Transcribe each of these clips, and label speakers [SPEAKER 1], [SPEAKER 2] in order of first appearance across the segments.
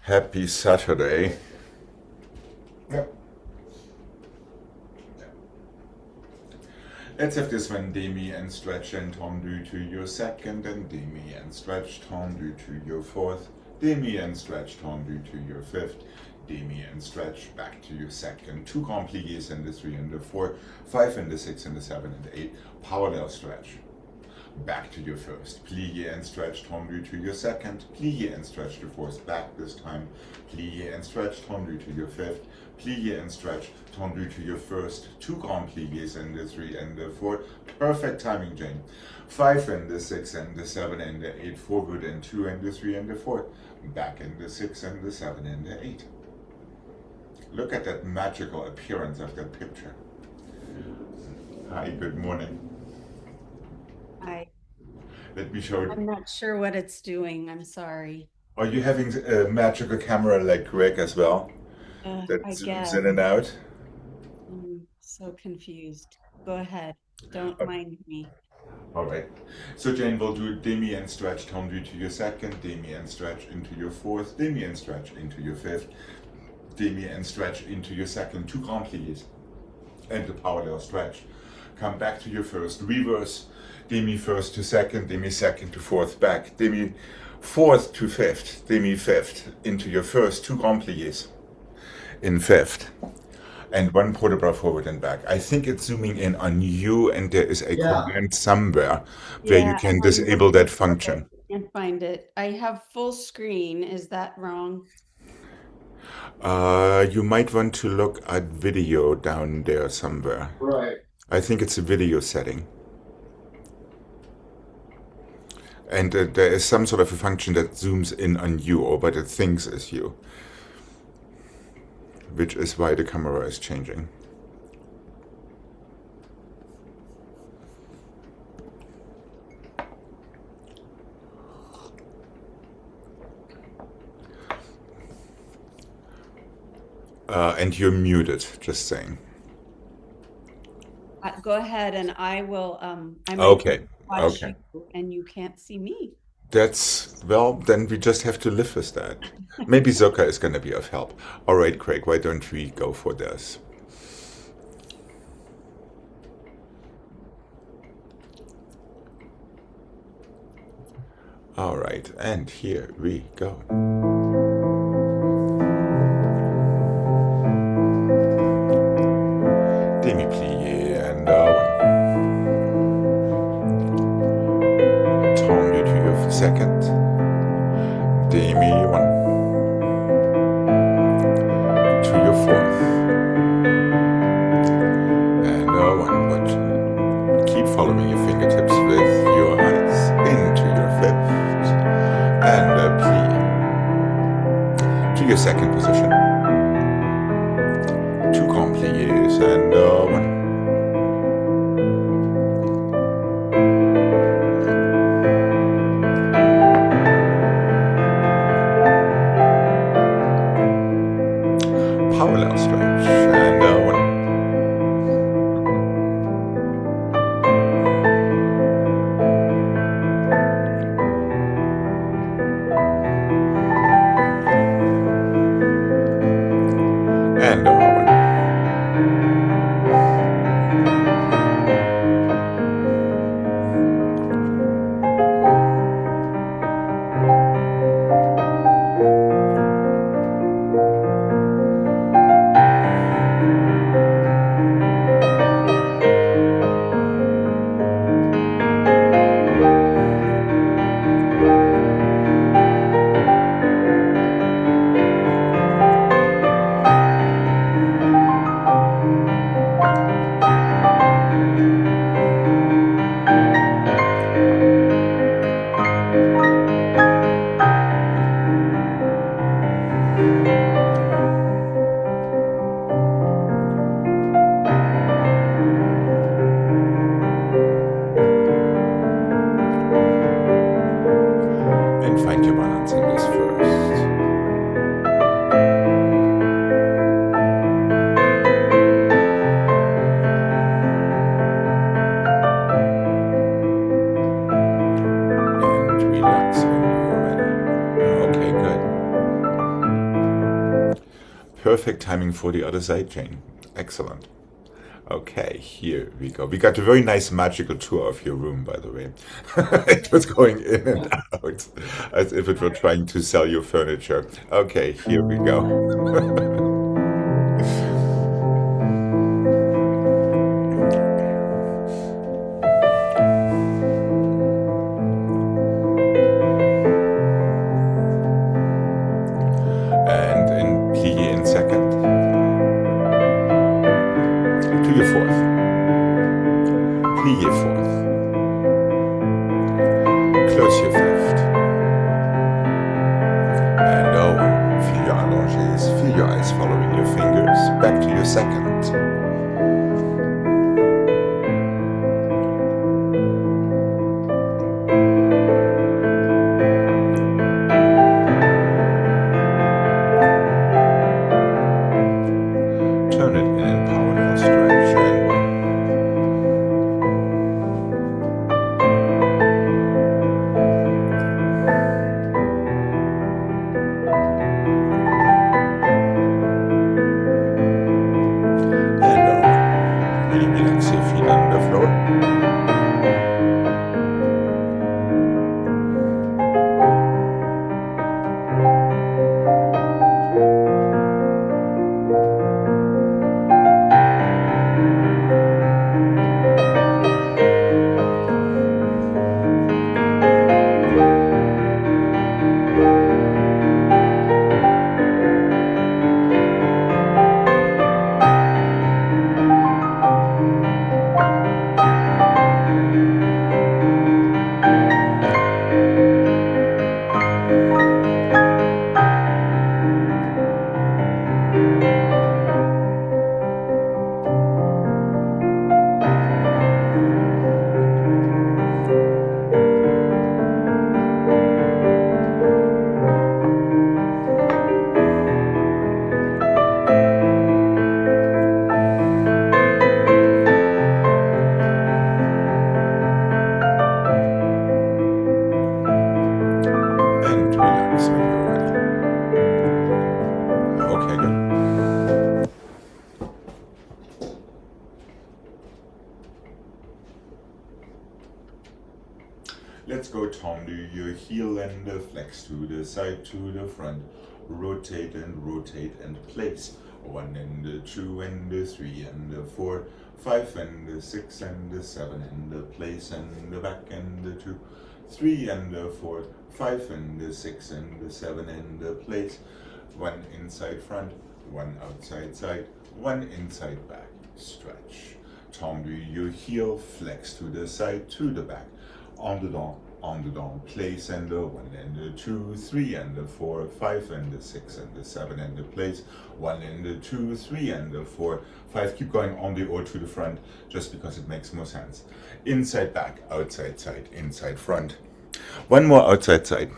[SPEAKER 1] Happy Saturday.
[SPEAKER 2] Yep.
[SPEAKER 1] Let's have this one demi and stretch and tendu to your second, and demi and stretch tendu to your fourth, demi and stretch tendu to your fifth, demi and stretch back to your second, two grand pliés in the three and the four, five and the six and the seven and the eight, parallel stretch. Back to your first, plié and stretch tendu to your second, plié and stretch the fourth back this time, plié and stretch tendu to your fifth, plié and stretch tendu to your first, two grand pliés and the three and the four, perfect timing, Jane. Five and the six and the seven and the eight, forward and two and the three and the four, back in the six and the seven and the eight. Look at that magical appearance of that picture. Hi, good morning.
[SPEAKER 3] I
[SPEAKER 1] Let me show it.
[SPEAKER 3] I'm not sure what it's doing. I'm sorry.
[SPEAKER 1] Are you having a magical camera like Greg as well? That
[SPEAKER 3] I
[SPEAKER 1] zooms
[SPEAKER 3] guess
[SPEAKER 1] in and out?
[SPEAKER 3] I'm so confused. Go ahead. Don't
[SPEAKER 1] Oh,
[SPEAKER 3] mind me.
[SPEAKER 1] all right. So Jane will do demi and stretch tendu to your second, demi and stretch into your fourth, demi and stretch into your fifth, demi and stretch into your second, two grand pliés, and the parallel stretch. Come back to your first, reverse, demi first to second, demi second to fourth, back, demi fourth to fifth, demi fifth into your first, two grand pliés in fifth, and one port de bras forward and back. I think it's zooming in on you, and there is a
[SPEAKER 2] Yeah.
[SPEAKER 1] command somewhere where you
[SPEAKER 3] Yeah,
[SPEAKER 1] can
[SPEAKER 3] I'm
[SPEAKER 1] disable
[SPEAKER 3] looking
[SPEAKER 1] that
[SPEAKER 3] for it.
[SPEAKER 1] function.
[SPEAKER 3] Can't find it. I have full screen. Is that wrong?
[SPEAKER 1] You might want to look at video down there somewhere.
[SPEAKER 2] Right.
[SPEAKER 1] I think it's a video setting. And there is some sort of a function that zooms in on you, or what it thinks is you, which is why the camera is changing. And you're muted, just saying.
[SPEAKER 3] Go ahead and I will I might
[SPEAKER 1] Okay,
[SPEAKER 3] watch
[SPEAKER 1] okay.
[SPEAKER 3] you and you can't see me.
[SPEAKER 1] Well, then we just have to live with that. Maybe Zoka is going to be of help. All right, Craig, why don't we go for this? All right, and here we go. Demi plié and one. Tendu to your second. Demi one. To your fourth. And one. But keep following your fingertips with your eyes into your fifth. And a plie. To your second position. Two grand pliés and one. Parallel stretch and one. perfect timing for the other side, Jane. Excellent. Okay, here we go. We got a very nice magical tour of your room, by the way. It was going in and out as if it were trying to sell you furniture. Okay, here we go. And in plie in second to your fourth. Plie fourth. Close your fifth. And oh, feel your allonges, feel your eyes following your fingers. Back to your second. Turn it in parallel stretch and one. And really relax your feet on the floor. And relax when you're ready. Okay, good. Let's go tendu your heel and flex to the side, to the front. Rotate and place. 1 and 2 and 3 and 4, 5 and 6 and 7 and place and back and 2, 3 and 4, 5 and 6 and 7 and place. 1 inside front, 1 outside side, 1 inside back. Stretch. Tendu your heel, flex to the side, to the back. En dedans, place and 1 and 2, 3 and 4, 5 and 6 and 7 and place. 1 and 2, 3 and 4, 5. Keep going on the or to the front, just because it makes more sense. Inside back, outside side, inside front. One more outside side.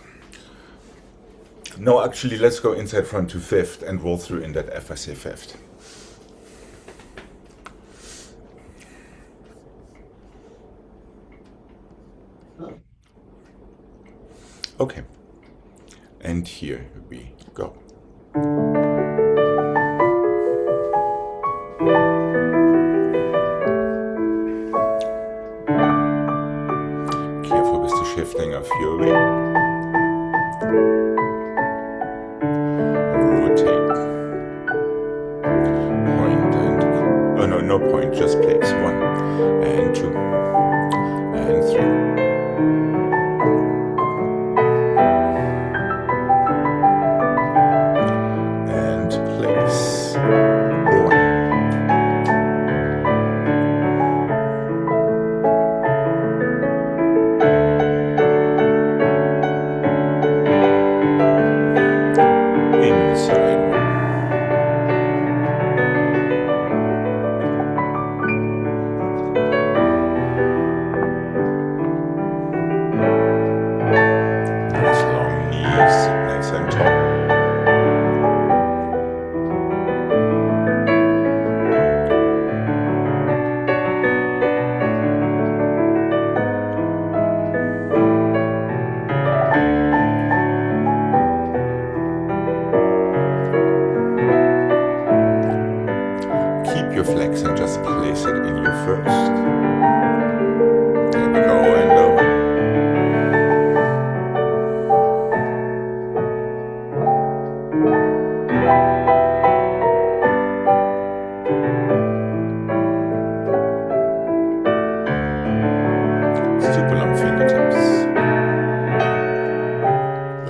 [SPEAKER 1] No, actually, let's go inside front to fifth and roll through in that F I say fifth. Okay, and here we go. Careful with the shifting of your weight. Rotate. Point and, oh no, no point, just place. 1 and 2 and 3. Inside. 1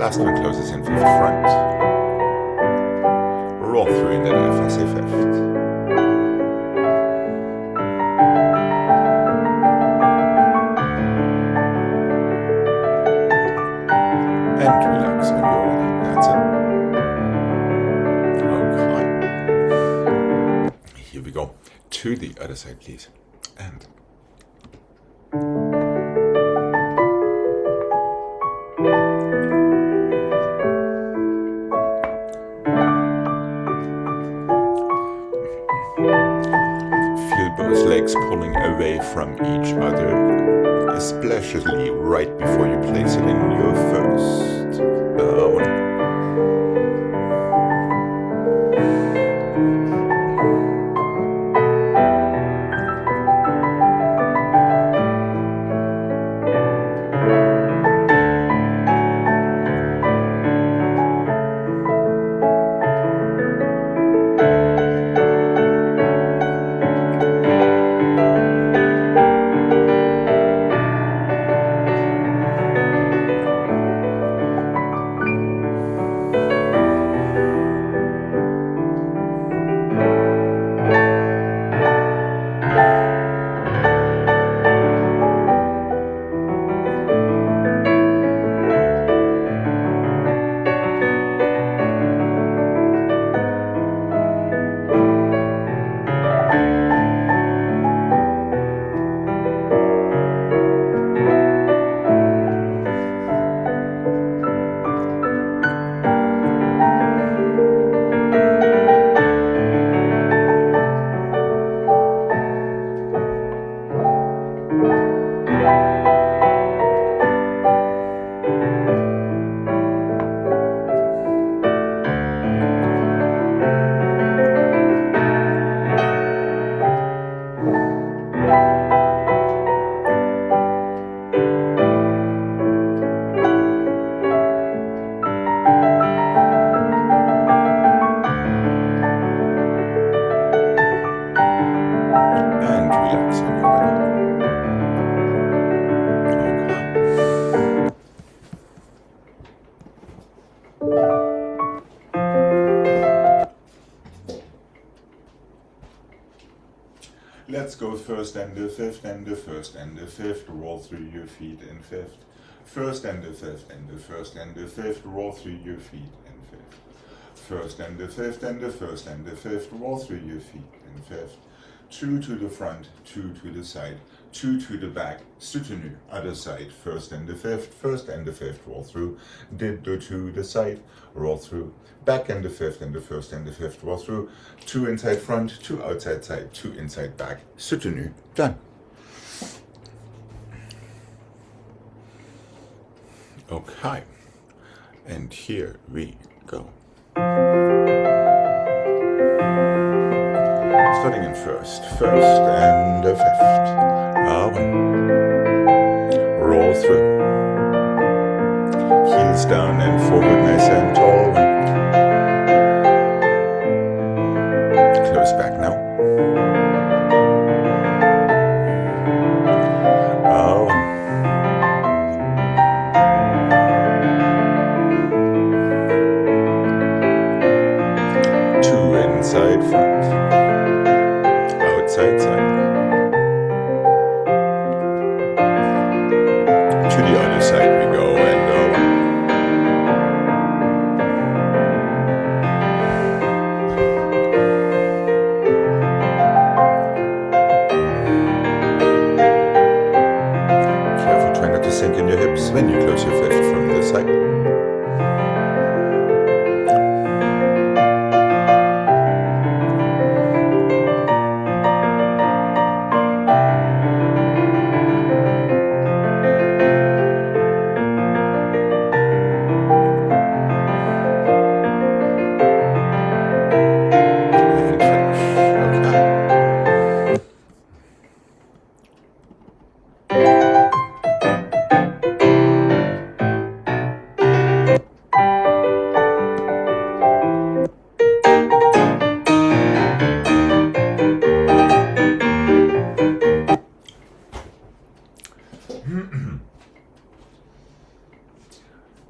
[SPEAKER 1] Last one closes in fifth front. Roll through in that F as a fifth. And relax when you're ready. That's it. Okay. Here we go. To the other side, please. And feel both legs pulling away from each other, especially right before you place it in your first one. Let's go first and the fifth and the first and the fifth. Roll through your feet in fifth. First and the fifth and the first and the fifth. Roll through your feet in fifth. First and the fifth and the first and the fifth. Roll through your feet in fifth. Two to the front, two to the side, two to the back, soutenu, other side, first and the fifth, roll through, did the to the side, roll through, back and the fifth and the first and the fifth, roll through, two inside front, two outside side, two inside back, soutenu, done. Okay, and here we go. Starting in first and the fifth. One. Roll through. Heels down and forward, nice and tall. Close back now. Two inside front. Outside side. To the other side we go and careful, try not to sink in your hips when you close your fist from the side.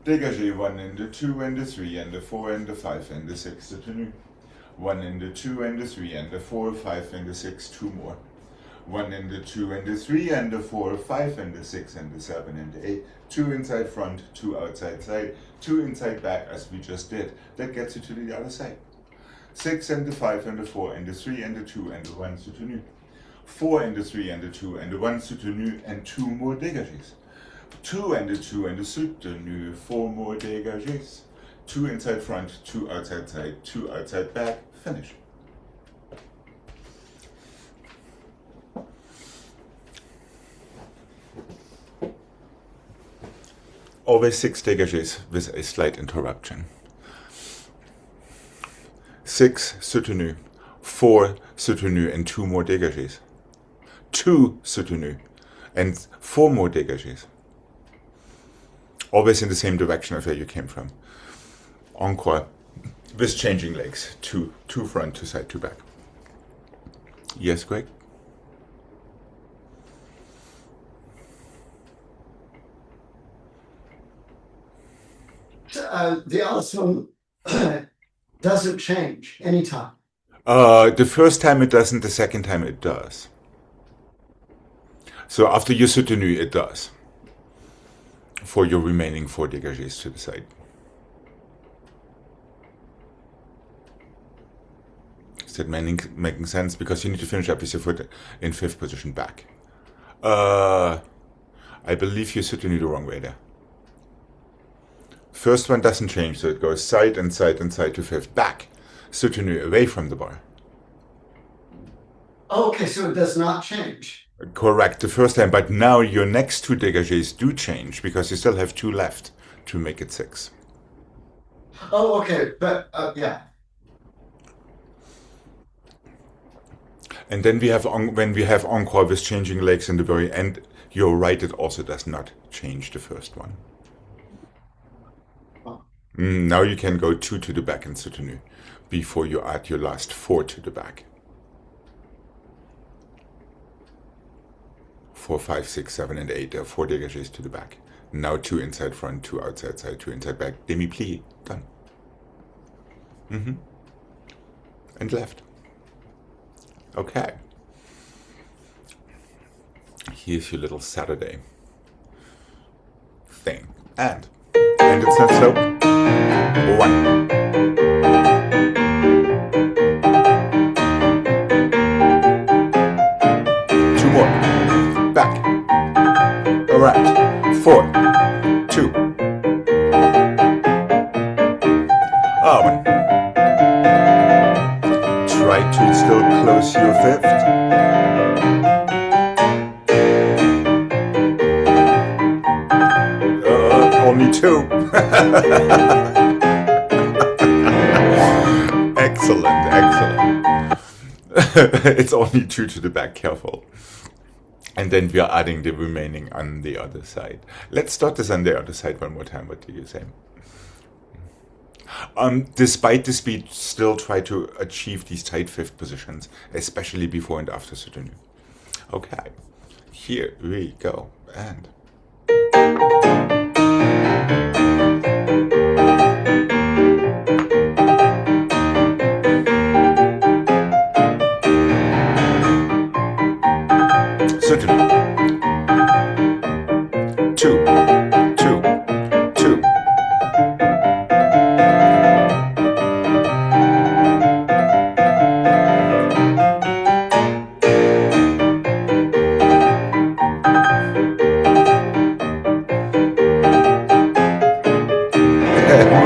[SPEAKER 1] Dégagez 1 and the 2 and the 3 and the 4 and the 5 and the 6 soutenu. 1 and the 2 and the 3 and the 4, 5 and the 6, 2 more. 1 and the 2 and the 3 and the 4, 5 and the 6 and the 7 and the 8. 2 inside front, 2 outside side, 2 inside back as we just did. That gets you to the other side. 6 and the 5 and the 4 and the 3 and the 2 and the 1 soutenu. 4 and the 3 and the 2 and the 1 soutenu and 2 more dégagés. 2 and the 2 and the soutenu, 4 more dégagés. 2 inside front, 2 outside side, 2 outside back, finish. Always 6 dégagés with a slight interruption. 6 soutenu, 4 soutenu and 2 more dégagés. 2 soutenu and 4 more dégagés. Always in the same direction of where you came from. Encore with changing legs, 2 front, 2 side, 2 back. Yes, Greg?
[SPEAKER 2] The awesome doesn't change anytime.
[SPEAKER 1] The first time it doesn't, the second time it does. So after your soutenu, it does. For your remaining 4 dégagés to the side. Is that making sense? Because you need to finish up with your foot in 5th position back. I believe you soutenu the wrong way there. First one doesn't change, so it goes side and side and side to 5th back. Soutenu away from the bar.
[SPEAKER 2] Oh, okay, so it does not change.
[SPEAKER 1] Correct, the first time, but now your next 2 dégagés do change because you still have 2 left to make it 6.
[SPEAKER 2] Oh, okay, but yeah.
[SPEAKER 1] And then we have when we have encore with changing legs in the very end, you're right, it also does not change the first one.
[SPEAKER 2] Oh.
[SPEAKER 1] Now you can go 2 to the back in soutenu before you add your last 4 to the back. 4, 5, 6, 7, and 8. There are 4 dégagés to the back. Now 2 inside front, 2 outside side, 2 inside back. Demi-plie. Done. And left. Okay. Here's your little Saturday thing. And it's not slow. 1. Back, around, 4, 2, 1. Try to still close your 5th. Only 2. Excellent. It's only 2 to the back, careful. And then we are adding the remaining on the other side. Let's start this on the other side one more time. What do you say? Despite the speed, still try to achieve these tight 5th positions, especially before and after soutenu. Okay, here we go. And soutenu. 2, 2, 2.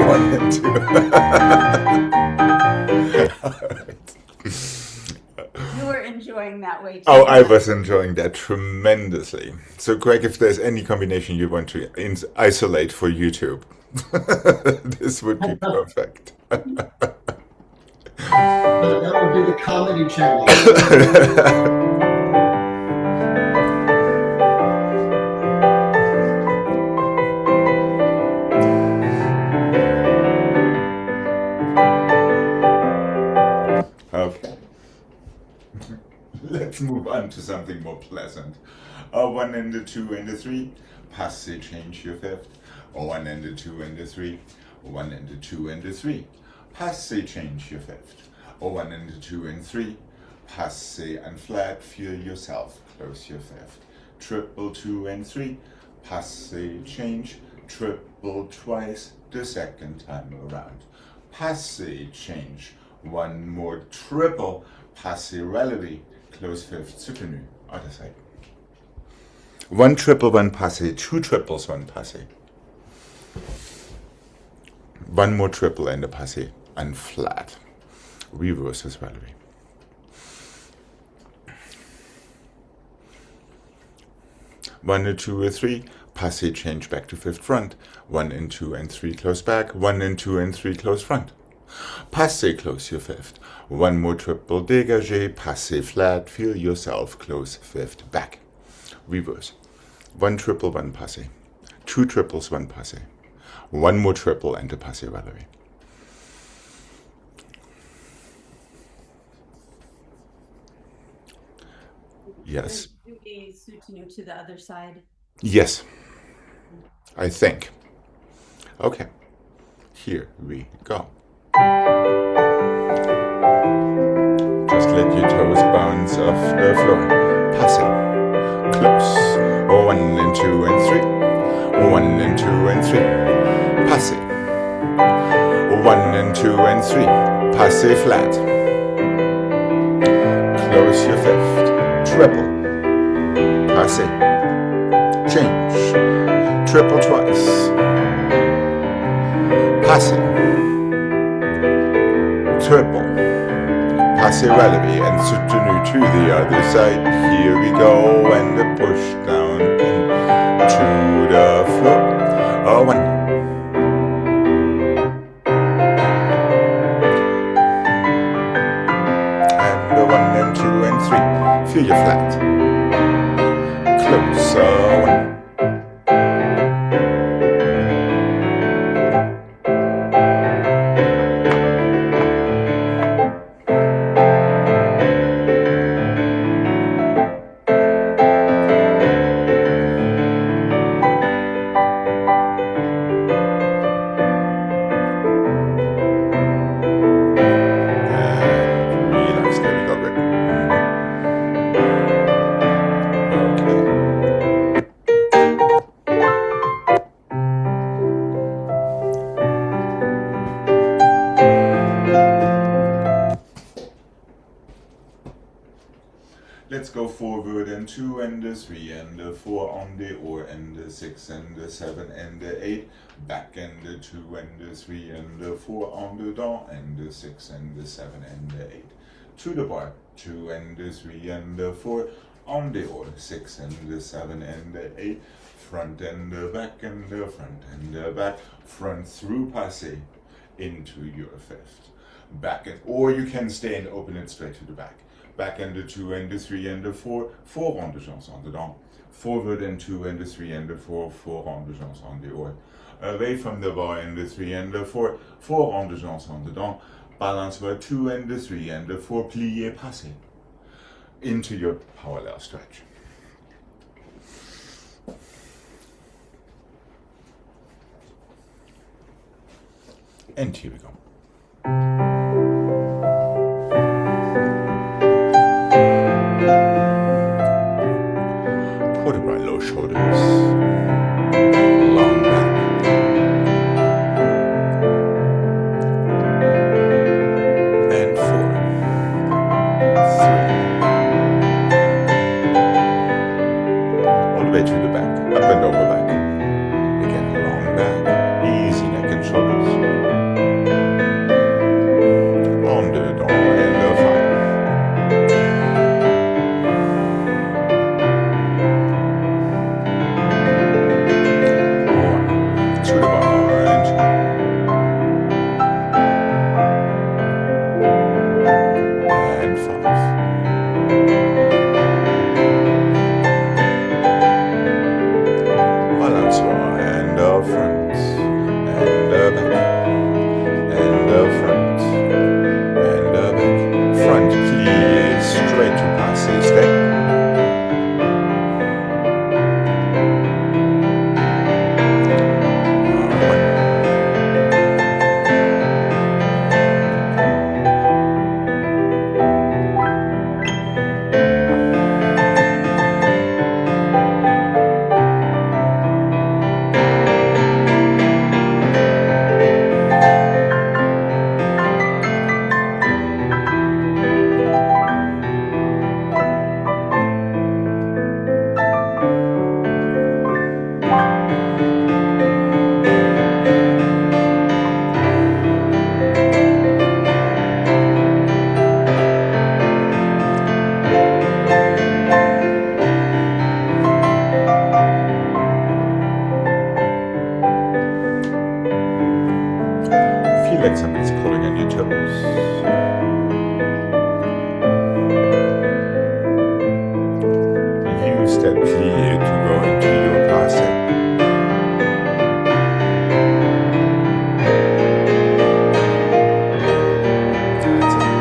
[SPEAKER 1] One and 2.
[SPEAKER 3] You were enjoying that way too.
[SPEAKER 1] Oh, I was enjoying that tremendously. So, Greg, if there's any combination you want to isolate for YouTube, this would be perfect.
[SPEAKER 2] That would be the comedy channel.
[SPEAKER 1] Okay. Let's move on to something more pleasant. A 1 and a 2 and a 3. Passez, change your fifth. A 1 and a 2 and a 3. 1 and a 2 and a 3. Passez, change your fifth. A 1 and a 2 and 3. Passez and flat, feel yourself, close your fifth. Triple 2 and 3. Passez, change, triple twice the second time around. Passez, change, one more triple, passez relevé, close fifth, soutenu, other side. 1 triple, 1 passé, 2 triples, 1 passé. 1 more triple and a passé, and flat. Reverse is relevé. One and 2 or 3, passé, change back to fifth front. 1 and 2 and 3 close back. 1 and 2 and 3 close front. Passé, close your fifth. 1 more triple dégagé, passé flat, feel yourself, close fifth back. Reverse. 1 triple, 1 passé. 2 triples, 1 passé. 1 more triple and a passé relevé. Yes.
[SPEAKER 3] Do we soutenu to the other side?
[SPEAKER 1] Yes. I think. Okay. Here we go. Just let your toes bounce off the floor. Passé. Close. 1 and 2 and 3. 1 and 2 and 3. Passé. 1 and 2 and 3. Passé flat. Close your fifth. Triple. Passé. Change. Triple twice. Passé. Triple. Passé relevé and soutenu to the other side. Here we go and the push down into the floor. A 1. And a 1 and 2 and 3. Feel your flat. Close. A 1. Let's go forward and 2 and the 3 and the 4 on the or and the 6 and the 7 and the 8. Back and the 2 and the 3 and the 4 on the down and the 6 and the 7 and the 8. To the bar, 2 and the 3 and the 4 on the or 6 and the 7 and the 8. Front and the back and the front and the back. Front through passé into your fifth. Back and or you can stay and open it straight to the back. Back and the 2 and the 3 and the 4, 4 ronds de jambes en dedans. Forward and 2 and the 3 and the 4, 4 ronds de jambes en dehors. Away from the bar and the 3 and the 4, 4 ronds de jambes en dedans. Balance bar 2 and the 3 and the 4, plié, passé. Into your parallel stretch. And here we go. Put it right, low shoulders, long back. And 4, 3. All the way to the back, up and over back. Again, long back, easy neck and shoulders. like somebody's pulling on your toes. Use that plie to go into your passe. That's it.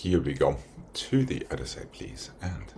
[SPEAKER 1] Here we go. To the other side, please. And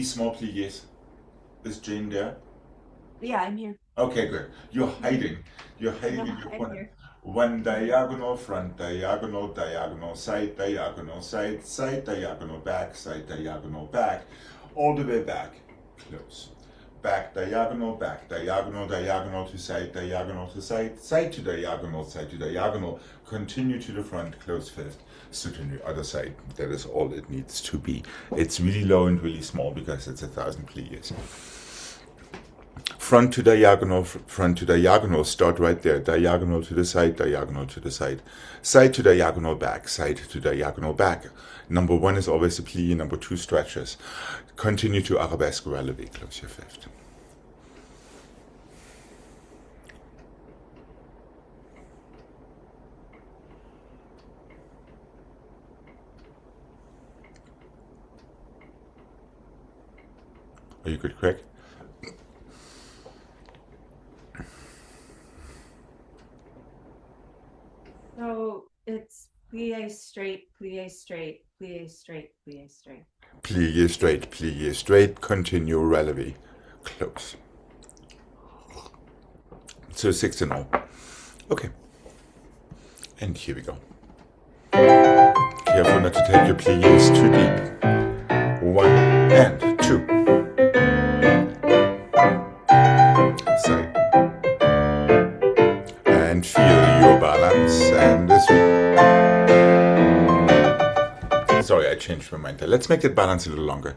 [SPEAKER 1] small pliés. Is Jane there?
[SPEAKER 3] Yeah, I'm here.
[SPEAKER 1] Okay, good. You're hiding. You're hiding
[SPEAKER 3] No,
[SPEAKER 1] in your
[SPEAKER 3] I'm
[SPEAKER 1] corner.
[SPEAKER 3] here.
[SPEAKER 1] One diagonal, front diagonal, diagonal, side, side, diagonal, back, all the way back, close. Back, diagonal, diagonal to side to diagonal, side to diagonal. Continue to the front, close fifth, soutenu, other side. That is all it needs to be. It's really low and really small because it's 1,000 pliés. Front to diagonal, start right there, diagonal to the side, side to diagonal, back. Number one is always a plie, number two stretches. Continue to arabesque releve, close your fifth. Are you good, Craig?
[SPEAKER 3] So it's plie straight, plie straight, plie straight, plie straight.
[SPEAKER 1] Plie straight, continue releve, close. So 6 in all. Okay. And here we go. Careful not to take your pliés too deep. 1 and 2. Side. And feel your balance and the 3. Sorry, I changed my mind there. Let's make that balance a little longer.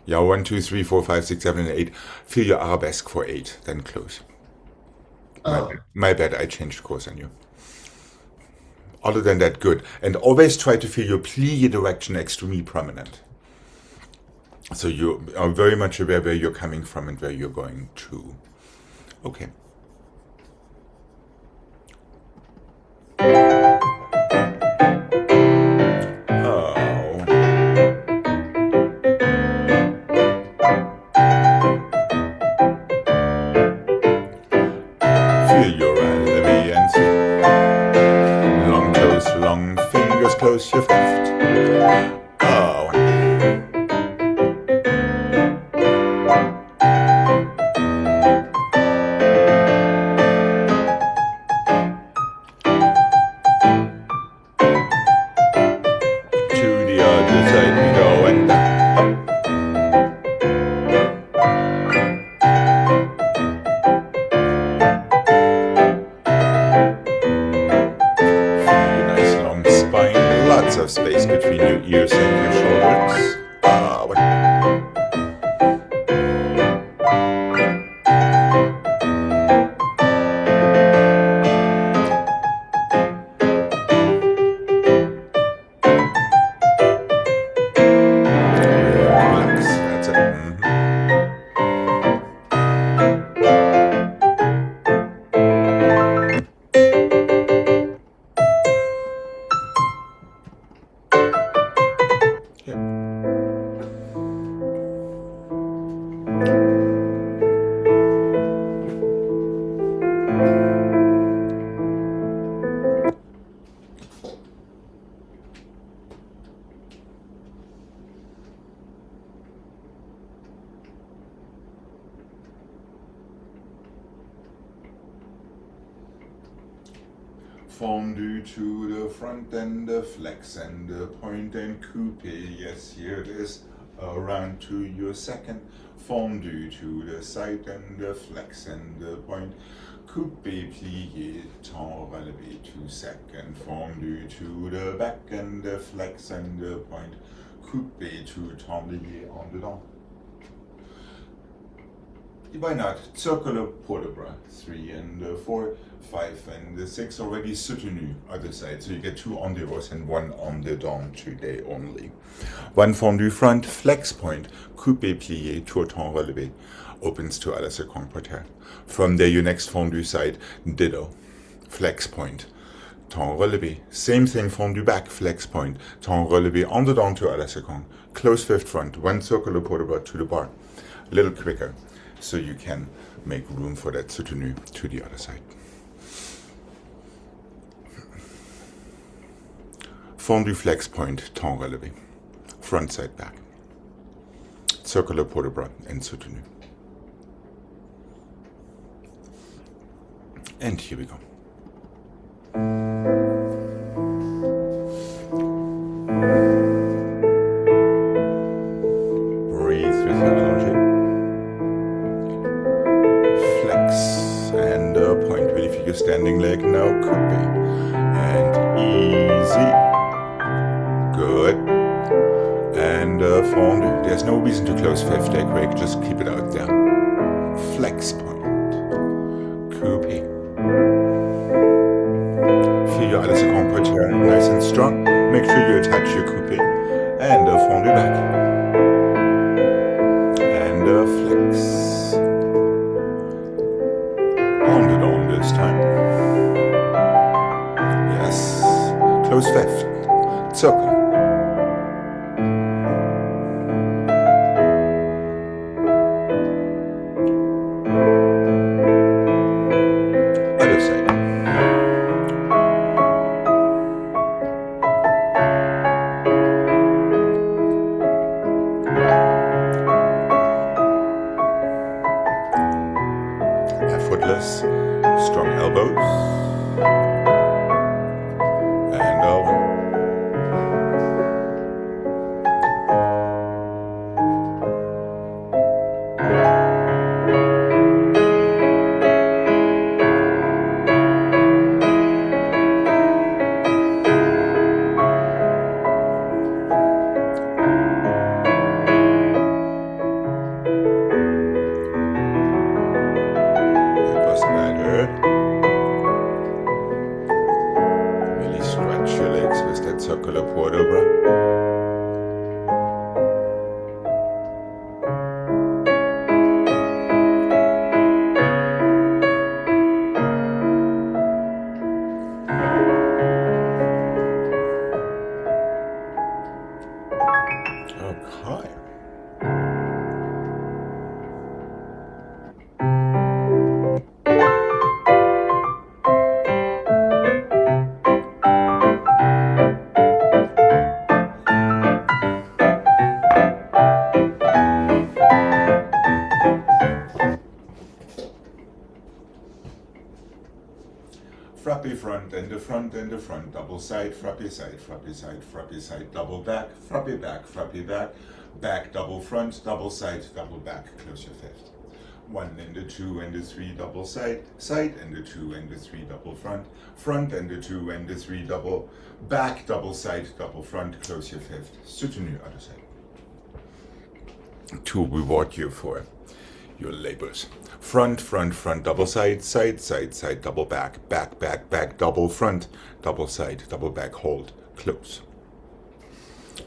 [SPEAKER 1] Yeah, 1, 2, 3, 4, 5, 6, 7, and 8. Feel your arabesque for 8, then close. My bad, I changed course on you. Other than that, good. And always try to feel your plie direction extremely prominent. So you are very much aware where you're coming from and where you're going to. Okay. Close your fifth. Oh. To the other side we go and of space between your ears and your shoulders. Relax, that's it. Fondue to the front and the flex and the point and coupe. Yes, here it is. Around to your second. Fondue to the side and the flex and the point. Coupe, plié, temps relevé to second. Fondue to the back and the flex and the point. Coupe to temps lié en dedans. Why not? Circular port de bras. 3 and 4, 5 and 6 already soutenu other side. So you get 2 en devant and 1 en dedans today only. 1 fondue front, flex point, coupé plié, tour temps relevé, opens to à la seconde parterre. From there, your next fondue side, ditto, flex point, temps relevé. Same thing, fondue back, flex point, temps relevé, en dedans to à la seconde. Close fifth front, 1 circular port de bras to the bar. A little quicker, so you can make room for that soutenu to the other side. Fondue flex point, temps relevé. front side back, circular port de bras and soutenu. And here we go. Breathe with your energy. Flex and point really for your standing leg. Now coupe and easy. Good. And fondu. There's no reason to close fifth leg, Greg. Just keep it out there. Flex point. Coupe. Feel your alles comfort here, nice and strong. Make sure you attach your coupe and fondu back. And flex. On it on this time. Yes. Close fifth. Circle. Other side. Effortless, strong elbows, and it was better. Really stretch your legs with that circular port de bras. Okay. Frappe front and the front and the front, double side, frappe side, frappe side, frappe side, double back, frappe back, back, double front, double side, double back, close your fifth. 1 and the 2 and the 3 double side, side and the 2 and the 3 double front, front and the 2 and the 3 double back, double side, double front, close your fifth. Soutenu, other side. To reward you for your labors. Front, front, front, double side, side, side, side, double back, back, back, back, double front, double side, double back, hold, close.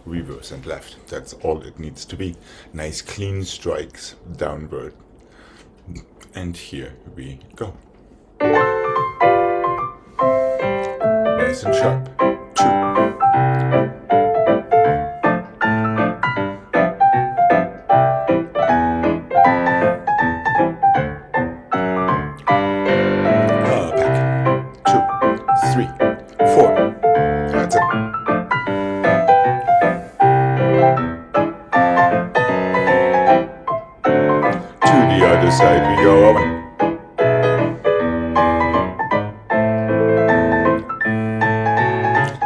[SPEAKER 1] Reverse and left. That's all it needs to be. Nice clean strikes downward. And here we go. Nice and sharp. 2. Back. 2, 3, 4. That's it. To the other side we go.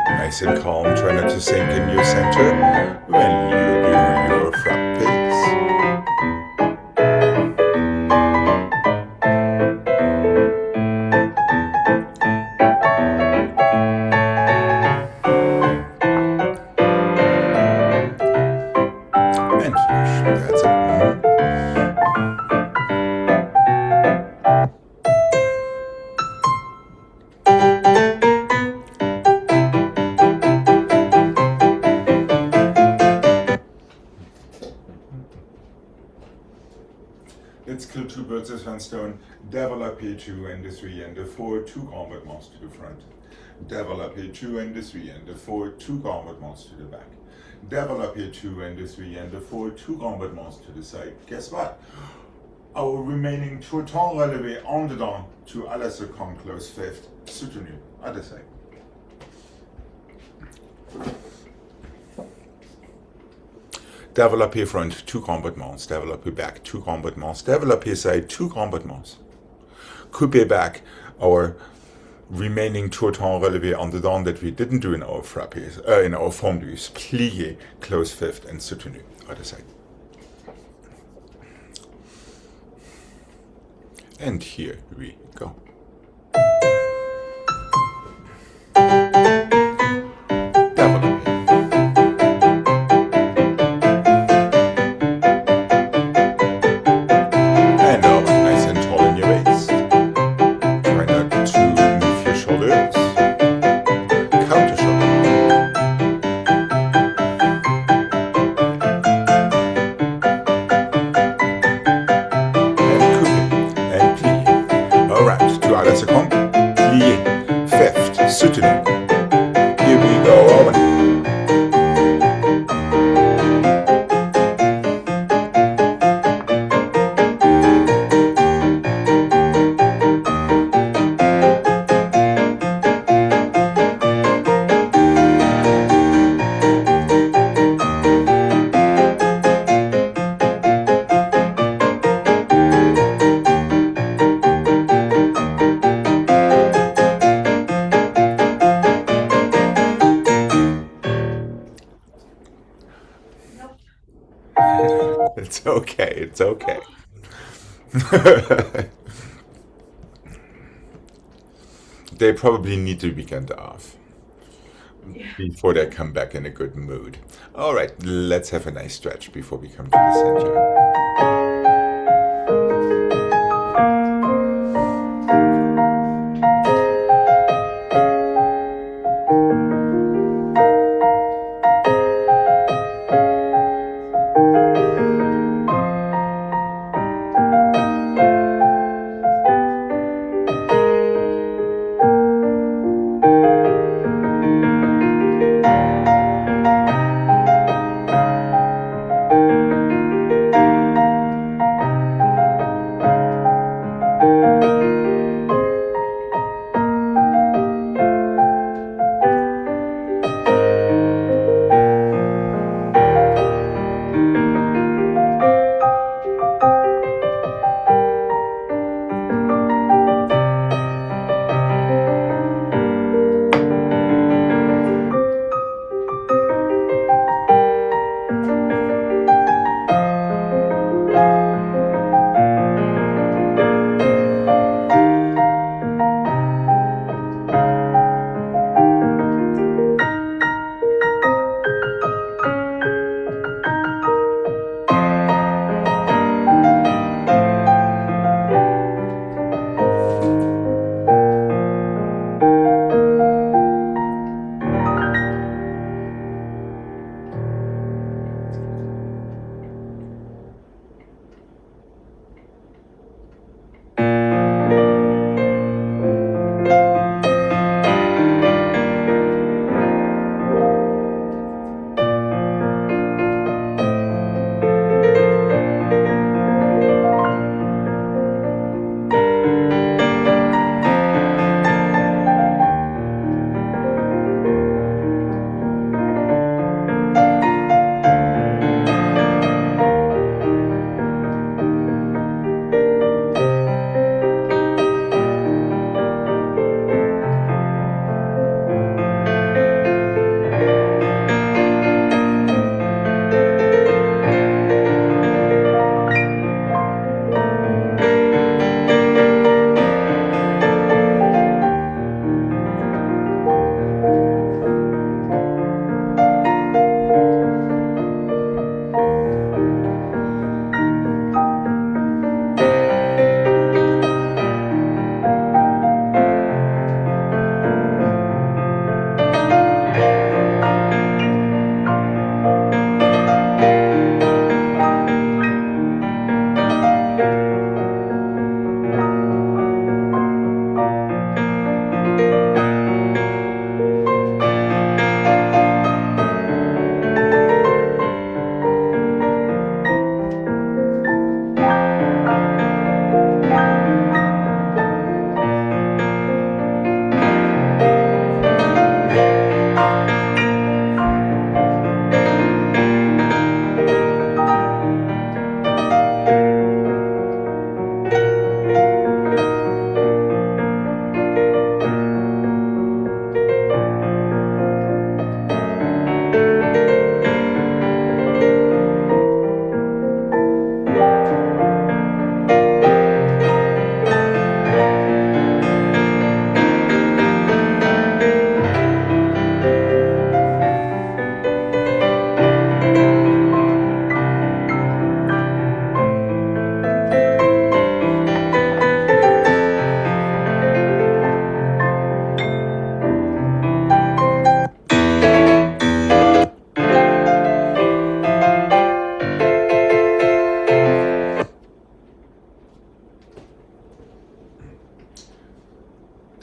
[SPEAKER 1] Nice and calm, try not to sink in your center when you do your frappes. And finish, that's it. Let's kill 2 birds with one stone. Develop here 2 and the 3 and the 4, 2 grand battements to the front. Develop here 2 and the 3 and the 4, 2 grand battements to the back. Develop here 2 and the 3 and the 4, 2 grand battements to the side. Guess what? Our remaining total relevé en dedans to à la seconde close fifth, soutenu, other side. Développé front, 2 combattements. Développé back, 2 combattements. Développé side, 2 combattements. Coupé back, our remaining tour temps relevé on the down that we didn't do in our frappés, in our fondus. Plié, close fifth, and soutenu. Other side. And here we go. And nice and tall in your waist. Try not to move your shoulders. Counter shoulder. And coupé. And plié. Alright, 2 à la seconde. Plié. Fifth. Soutenu. Here we go. Over. It's okay, it's okay. They probably need the weekend off before they come back in a good mood. All right, let's have a nice stretch before we come to the center.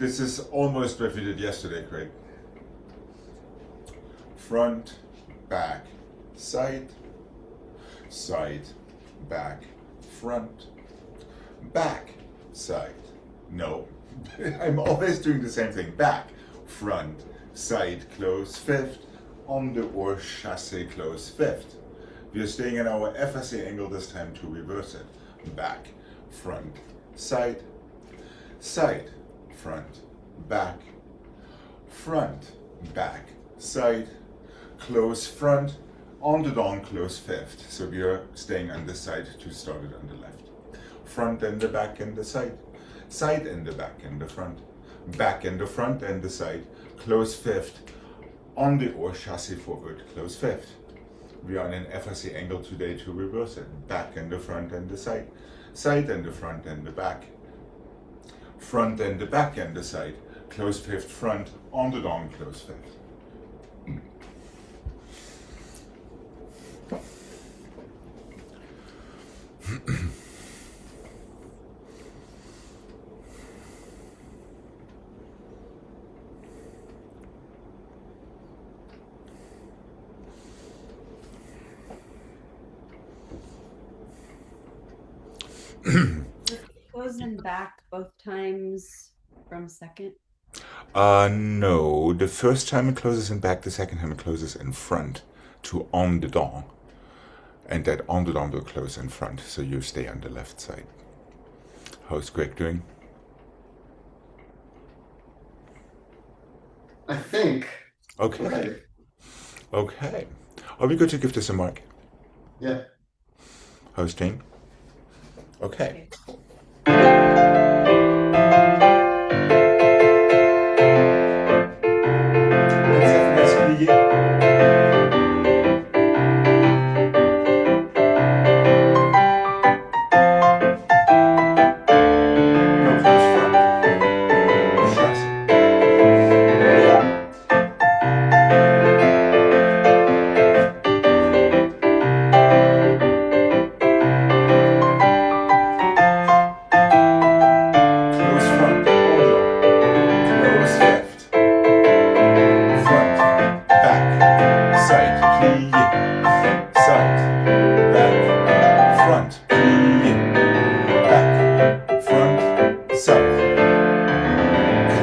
[SPEAKER 1] This is almost what we did yesterday, Craig. Front, back, side, side, back, front, back, side. No, I'm always doing the same thing. Back, front, side, close, fifth, on the or chassé, close, fifth. We are staying in our FSA angle this time to reverse it. Back, front, side, side, front, back, side, close front, on the down, close fifth. So we are staying on this side to start it on the left. Front and the back and the side, side and the back and the front, back and the front and the side, close fifth, on the or chassé forward, close fifth. We are in an FSA angle today to reverse it. Back and the front and the side, side and the front and the back, front and the back and the side, close fifth front, on the down, close fifth.
[SPEAKER 3] Goes in back both times from second.
[SPEAKER 1] No, the first time it closes in back, the second time it closes in front to on the dawn. And that on the dawn will close in front, so you stay on the left side. How's Greg doing?
[SPEAKER 2] I think.
[SPEAKER 1] Okay.
[SPEAKER 2] Right.
[SPEAKER 1] Okay. Are we good to give this a mark?
[SPEAKER 2] Yeah.
[SPEAKER 1] How's Jane? Okay. Let's have a nice plié. Now close front. Chassé. Close front. Close fifth. Front. Back. Side. Plié. Side. Back. Front. Plié. Back. Front. Side.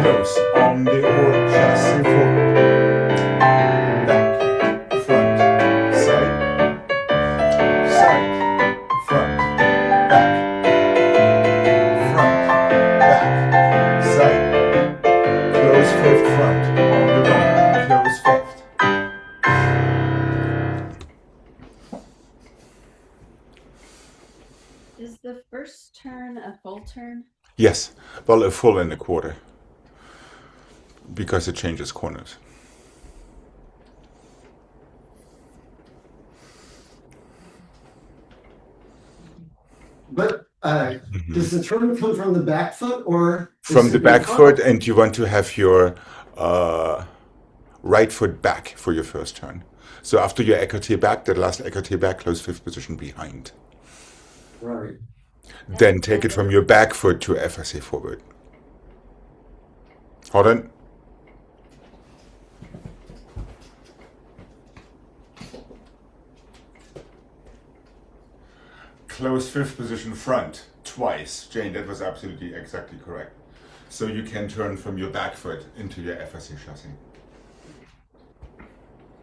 [SPEAKER 1] Close on the or chassé forward. Back. Front. Side. Side. Front. Back. Front. Back. Side. Close fifth front. On the down. Close fifth.
[SPEAKER 3] Is the first turn a full turn?
[SPEAKER 1] Yes, well, a full and a quarter. Because it changes corners.
[SPEAKER 2] But does the turn come from the back foot or
[SPEAKER 1] From
[SPEAKER 2] is
[SPEAKER 1] the
[SPEAKER 2] it
[SPEAKER 1] back
[SPEAKER 2] your
[SPEAKER 1] foot, and you want to have your right foot back for your first turn. So after your écarté back, the last écarté back, close fifth position behind.
[SPEAKER 2] Right.
[SPEAKER 1] Then take it from your back foot to FSA forward. Hold on. Close fifth position front twice. Jane, that was absolutely exactly correct. So you can turn from your back foot into your FSA chassis.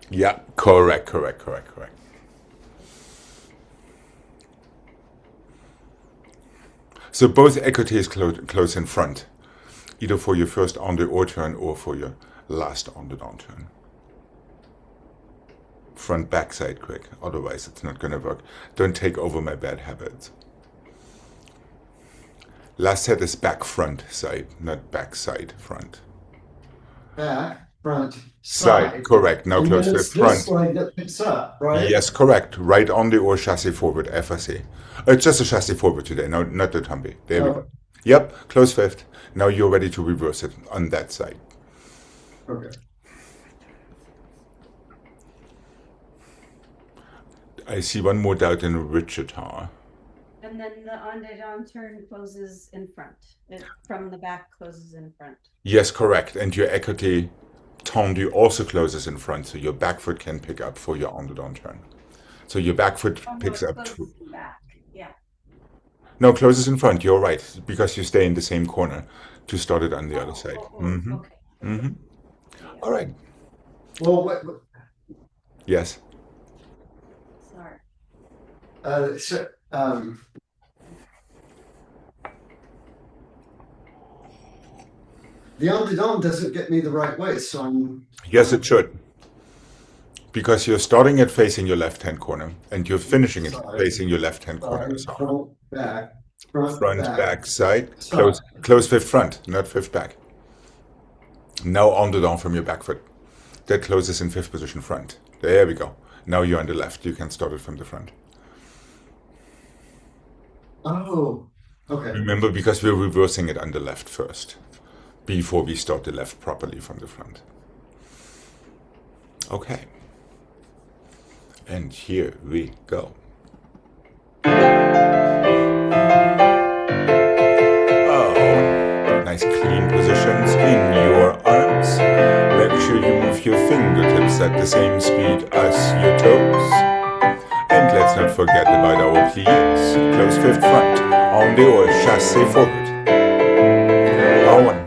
[SPEAKER 1] Yeah, correct. So both écartés close in front, either for your first on the or turn or for your last on the down turn. Front backside quick, otherwise it's not gonna work. Don't take over my bad habits. Last set is back front side, not back side front.
[SPEAKER 2] Back, front,
[SPEAKER 1] Side,
[SPEAKER 2] side.
[SPEAKER 1] correct. Now
[SPEAKER 2] And
[SPEAKER 1] close
[SPEAKER 2] then
[SPEAKER 1] with
[SPEAKER 2] it's
[SPEAKER 1] front.
[SPEAKER 2] this leg that picks up, right?
[SPEAKER 1] Yes, correct. Right on the or chassis forward, FSA. It's just a chassis forward today, no, not the tumby. There we
[SPEAKER 2] Oh.
[SPEAKER 1] go. Yep, close fifth. Now you're ready to reverse it on that side.
[SPEAKER 2] Okay.
[SPEAKER 1] I see one more doubt in Wichita.
[SPEAKER 3] And And then the en dedans turn closes in front. It, from the back closes in front.
[SPEAKER 1] Yes, correct. And your écarté tendu also closes in front, so your back foot can pick up for your en dedans turn. So your back foot
[SPEAKER 3] Oh, no,
[SPEAKER 1] picks
[SPEAKER 3] it
[SPEAKER 1] up
[SPEAKER 3] closes
[SPEAKER 1] two.
[SPEAKER 3] in back. Yeah.
[SPEAKER 1] No, closes in front. You're right, because you stay in the same corner to start it on the other
[SPEAKER 3] Oh,
[SPEAKER 1] side.
[SPEAKER 3] oh, oh, okay. Yeah.
[SPEAKER 1] All right.
[SPEAKER 2] Well,
[SPEAKER 1] Yes.
[SPEAKER 3] Sorry.
[SPEAKER 2] so, the en dedans doesn't get me the right way, so I'm.
[SPEAKER 1] Yes, it should. Because you're starting it facing your left-hand corner, and you're finishing it
[SPEAKER 2] Sorry.
[SPEAKER 1] facing your left-hand corner.
[SPEAKER 2] Sorry,
[SPEAKER 1] So
[SPEAKER 2] front,
[SPEAKER 1] back, side,
[SPEAKER 2] side.
[SPEAKER 1] close fifth front, not fifth back. Now en dedans from your back foot. That closes in fifth position front. There we go. Now you're on the left. You can start it from the front.
[SPEAKER 2] Oh, okay.
[SPEAKER 1] Remember, because we're reversing it on the left first, before we start the left properly from the front. Okay. And here we go. Oh, nice clean positions in your arms. Make sure you move your fingertips at the same speed as your toes. And let's not forget about our pliés. Close fifth front, en dehors, chassé forward. One.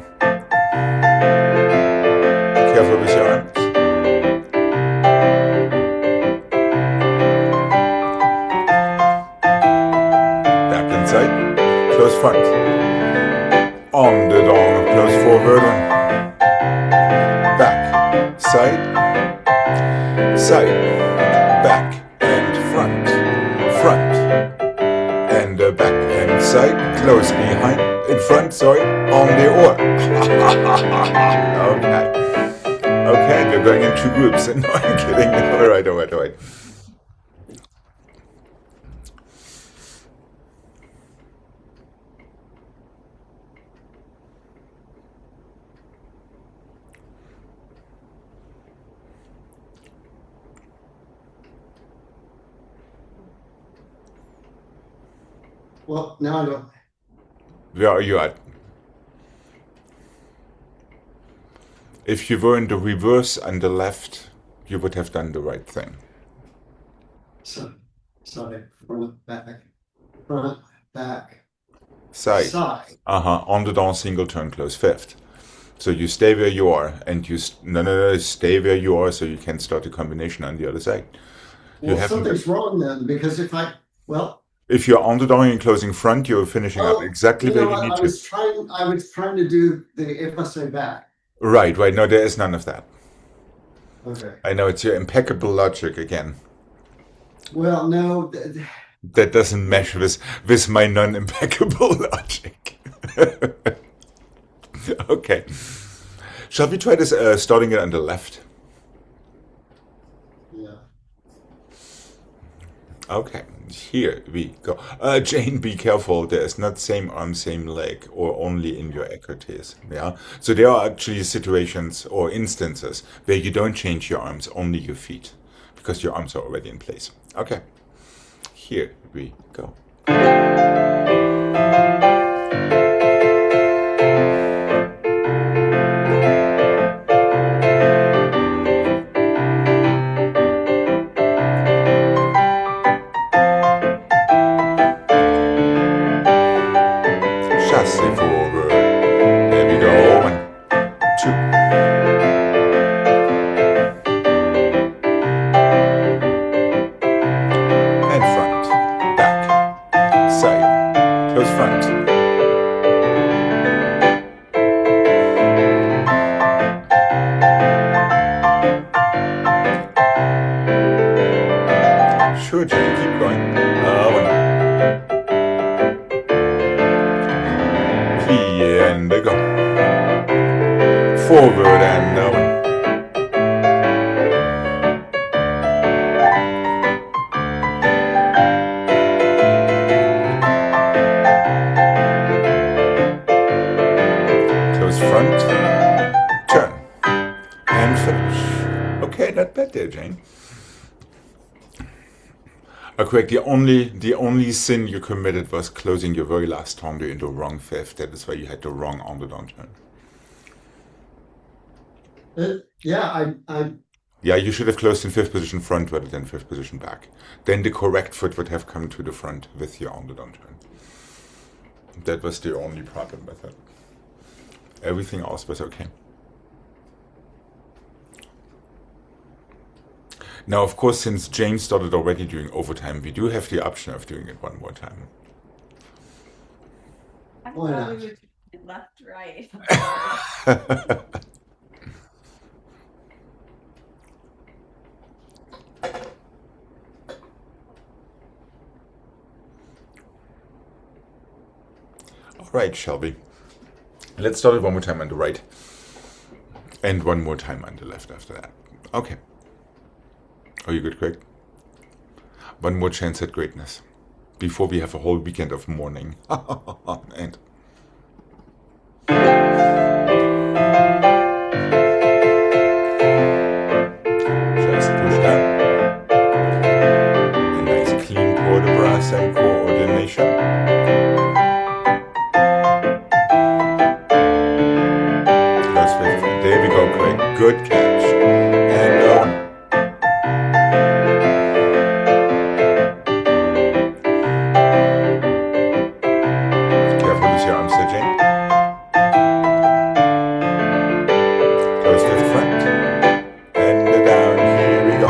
[SPEAKER 1] Careful with your arms. Back and side, close front. En dedans, close forward. Back, side, back and front, and back and side, close behind, in front, sorry, en dehors. Okay. Okay, we're going in two groups. No, I'm kidding. All right.
[SPEAKER 2] Well, now I don't.
[SPEAKER 1] Where are you at? If you were in the reverse on the left, you would have done the right thing.
[SPEAKER 2] So, sorry, front, back,
[SPEAKER 1] Side.
[SPEAKER 2] side.
[SPEAKER 1] En dedans, single turn, close fifth. So you stay where you are, and you stay where you are, so you can start the combination on the other side.
[SPEAKER 2] Well, something's wrong then, because if
[SPEAKER 1] you're en dedans and closing front, you're finishing up exactly where you need
[SPEAKER 2] I was trying to do the if I say back.
[SPEAKER 1] Right. No, there is none of that.
[SPEAKER 2] Okay.
[SPEAKER 1] I know, it's your impeccable logic again.
[SPEAKER 2] Well, no.
[SPEAKER 1] That doesn't mesh with my non-impeccable logic. Okay. Shall we try this starting it on the left?
[SPEAKER 2] Yeah.
[SPEAKER 1] Okay, here we go. Jane, be careful. There is not same arm, same leg, or only in your écartés. Yeah. So there are actually situations or instances where you don't change your arms, only your feet, because your arms are already in place. Okay. Here we go. Chassé forward. There we go. 1, 2. And front, back, side, close front. Sure, Jane, keep going. 1. Plie and go. Forward and 1. Close front, turn, and finish. Okay, not bad there, Jane. Correct. The only sin you committed was closing your very last tendu into wrong fifth. That is why you had the wrong on-the-down turn.
[SPEAKER 2] Yeah,
[SPEAKER 1] You should have closed in fifth position front rather than fifth position back. Then the correct foot would have come to the front with your on-the-down turn. That was the only problem with it. Everything else was okay. Now, of course, since Jane started already doing overtime, we do have the option of doing it one more time.
[SPEAKER 3] I
[SPEAKER 2] Why
[SPEAKER 3] thought
[SPEAKER 2] not?
[SPEAKER 3] we would do left, right.
[SPEAKER 1] All right, Shelby. Let's start it one more time on the right. And one more time on the left after that. Okay. Are you good, Craig? One more chance at greatness. Before we have a whole weekend of mourning. And just push down. A nice clean port de bras and coordination. Close fifth. There we go, Craig. Good catch. And careful with your arms there, Jane. Close fifth front. And down. Here we go.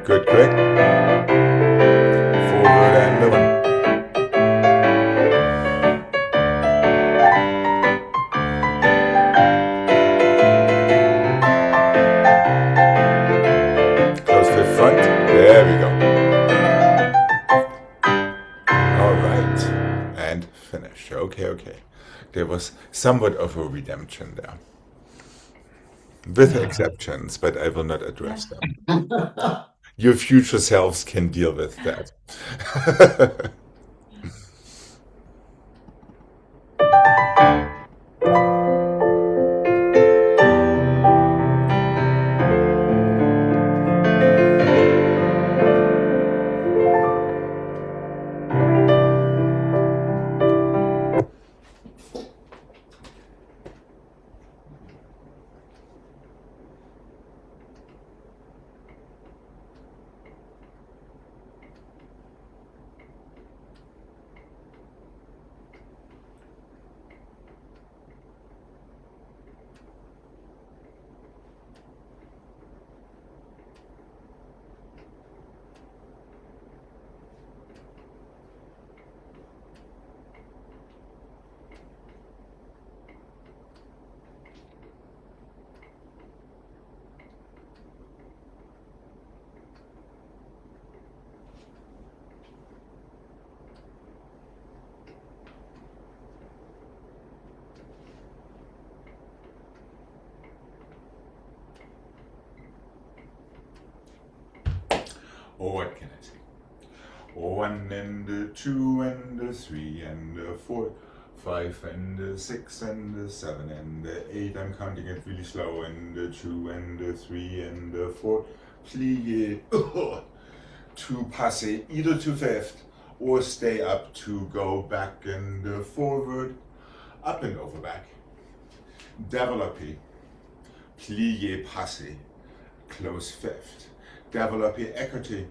[SPEAKER 1] Good, Craig. Forward and over. Close to the front. There we go. All right. And finish. Okay. There was somewhat of a redemption there. With exceptions, but I will not address them. Your future selves can deal with that. Oh, what can I say? 1 and 2 and 3 and 4, 5 and 6 and 7 and 8. I'm counting it really slow. And 2 and 3 and 4. Plie to passe either to fifth or stay up to go back and forward, up and over back. Développé, plie passe, close fifth. Développé écarté.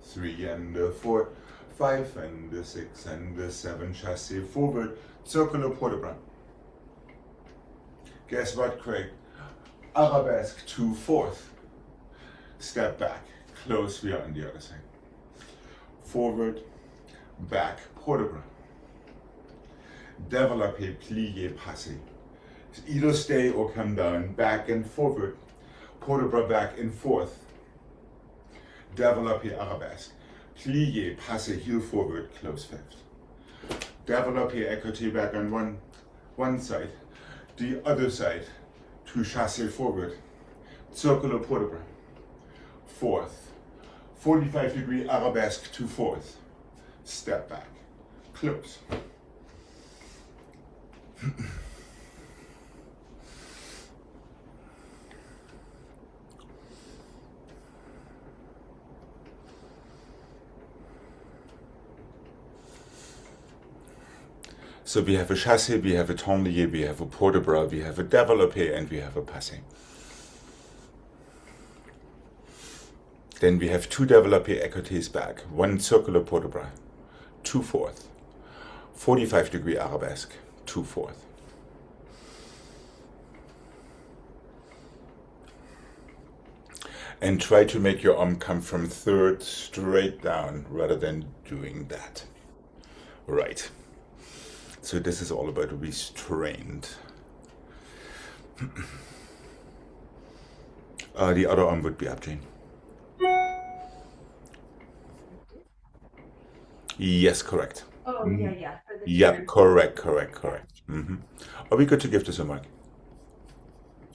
[SPEAKER 1] 3 and 4, 5 and 6 and 7, chassé forward, circular port de bras. Guess what, Craig? Arabesque to fourth. Step back, close we are on the other side. Forward, back, port de bras. Développé, plié, passé. Either stay or come down, back and forward. Port de bras back and forth. Développé arabesque. Plié, passé, heel forward, close fifth. Développé écarté back on one side. The other side, to chassé forward. Circular port de bras. Fourth. 45-degree arabesque to fourth. Step back. Close. So we have a chassé, we have a tendu, we have a port de bras, we have a développé, and we have a passé. Then we have 2 développé écartés back, 1 circular port de bras, 2/4, 45-degree arabesque, 2/4. And try to make your arm come from 3rd straight down rather than doing that. Right. So this is all about restraint. The other arm would be up, Jane. Yes, correct.
[SPEAKER 3] Oh, yeah. For the
[SPEAKER 1] Yep,
[SPEAKER 3] turn.
[SPEAKER 1] correct. Are we good to give this a mic?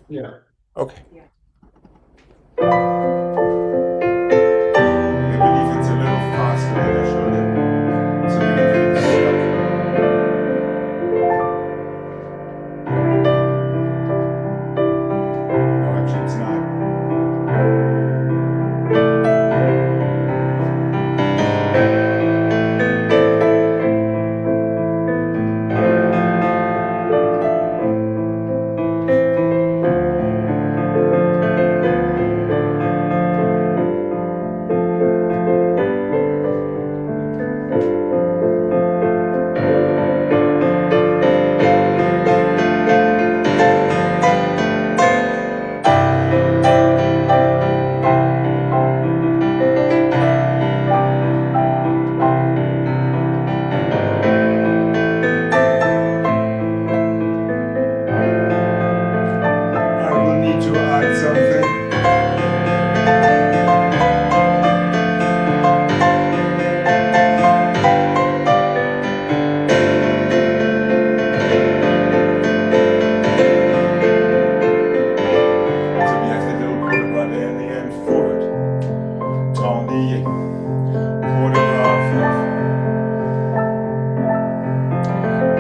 [SPEAKER 2] Yeah.
[SPEAKER 1] Okay.
[SPEAKER 3] Yeah.
[SPEAKER 1] I believe it's a little faster than I showed it. So we're getting stuck. No, actually it's not. I will need to add something. So we have the little port de bras there in the end, forward. Tendu, port de bras,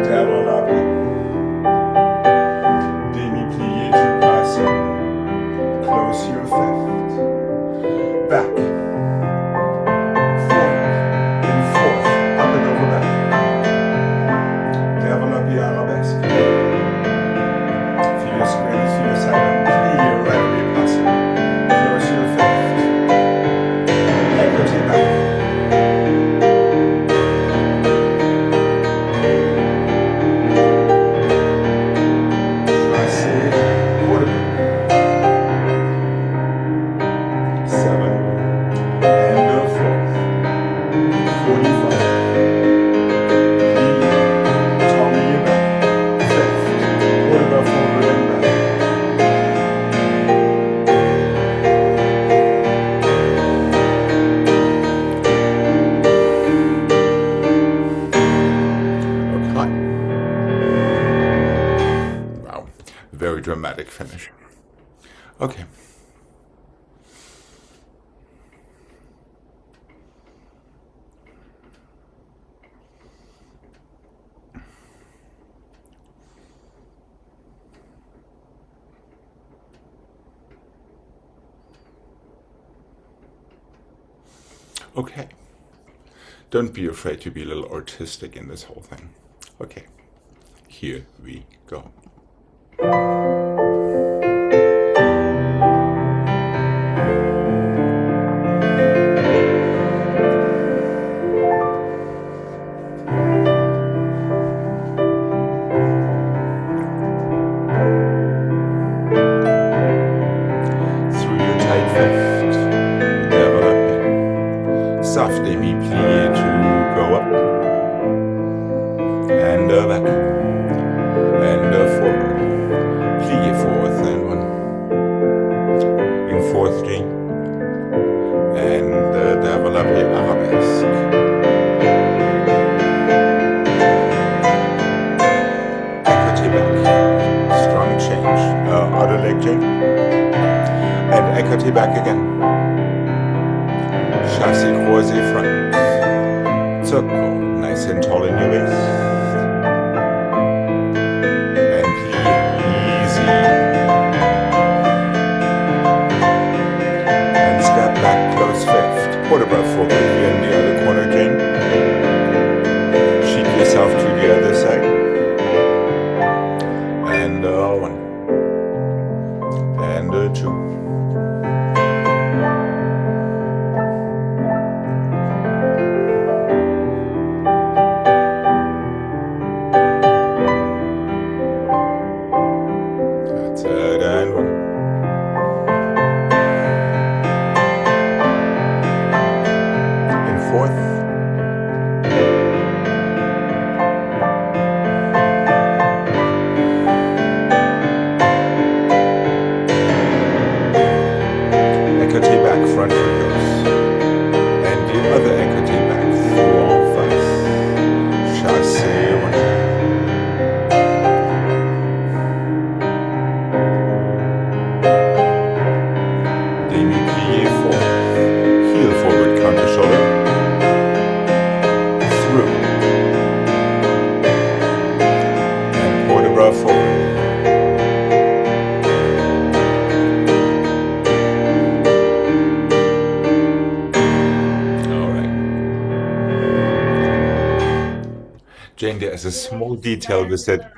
[SPEAKER 1] développé, demi-plié to passé, close your 5th, back, forward, in 4th, up and over back, développé arabesque, fille square, fille side, plié, right, passé, close your 5th, écoutez back. Chassé, port de bras. 7 and a 4th, 45. Tommy back, 5th, port de bras forward and back. Okay. Wow, very dramatic finish. Okay. Okay. Don't be afraid to be a little artistic in this whole thing. Okay. Here we go. Through your tight 5th, développé. Soft demi-plié to go up. And back. And forward. Plié 4th and 1. In 4th G. And développé arabesque. Écoutez back. Strong change. Other leg change. And écoutez back again. Chassé croisé front. circle, nice and tall in your waist. And plie, easy. And step back, close fifth. Quarter breath forward here in the other corner, Jane. Sheet yourself to the other side. And one. And two. That's it, and one. In fourth. Écarté back, front foot goes. And the other écarté back, full face. Chassé, one. Demi-plié, four. Heel forward, counter shoulder. Through. And quarter breath forward. Jane, there is a small detail with that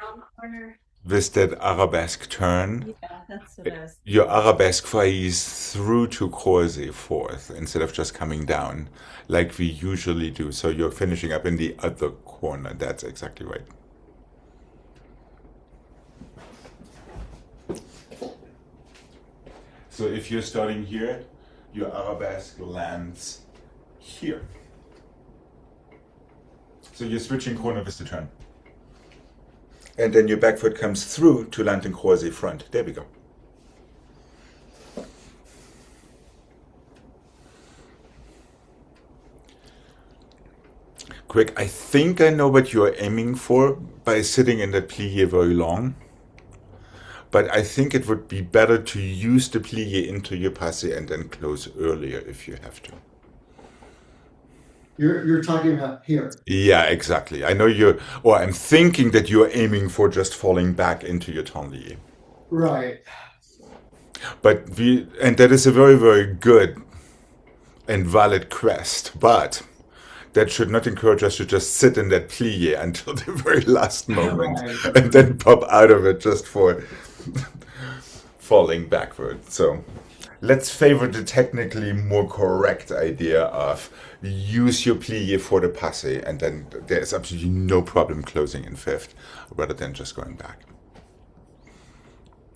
[SPEAKER 1] arabesque turn.
[SPEAKER 3] Yeah, that's what I was.
[SPEAKER 1] Your arabesque is through to corset fourth instead of just coming down like we usually do. So you're finishing up in the other corner. That's exactly right. So if you're starting here, your arabesque lands here. So you're switching corner with the turn. And then your back foot comes through to land in corset front. There we go. Greg, I think I know what you're aiming for by sitting in that plie very long. But I think it would be better to use the plie into your passé and then close earlier if you have to.
[SPEAKER 2] You're talking about here.
[SPEAKER 1] Yeah, exactly. I know I'm thinking that you're aiming for just falling back into your tendu.
[SPEAKER 2] Right.
[SPEAKER 1] And that is a very, very good and valid quest, but that should not encourage us to just sit in that plie until the very last moment
[SPEAKER 2] Right.
[SPEAKER 1] and then pop out of it just for falling backward. So let's favor the technically more correct idea of use your plie for the passé, and then there's absolutely no problem closing in fifth rather than just going back.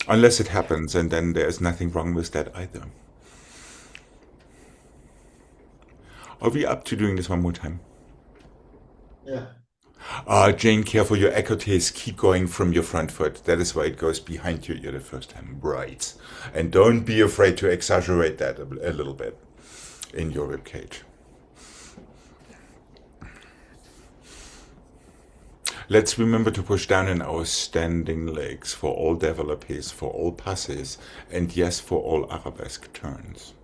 [SPEAKER 1] Unless it happens, and then there's nothing wrong with that either. Are we up to doing this one more time?
[SPEAKER 2] Yeah.
[SPEAKER 1] Jane, careful, your écartés keep going from your front foot. That is why it goes behind your ear the first time. Right. And don't be afraid to exaggerate that a little bit in your rib cage. Let's remember to push down in our standing legs for all développés, for all passés, and yes, for all arabesque turns.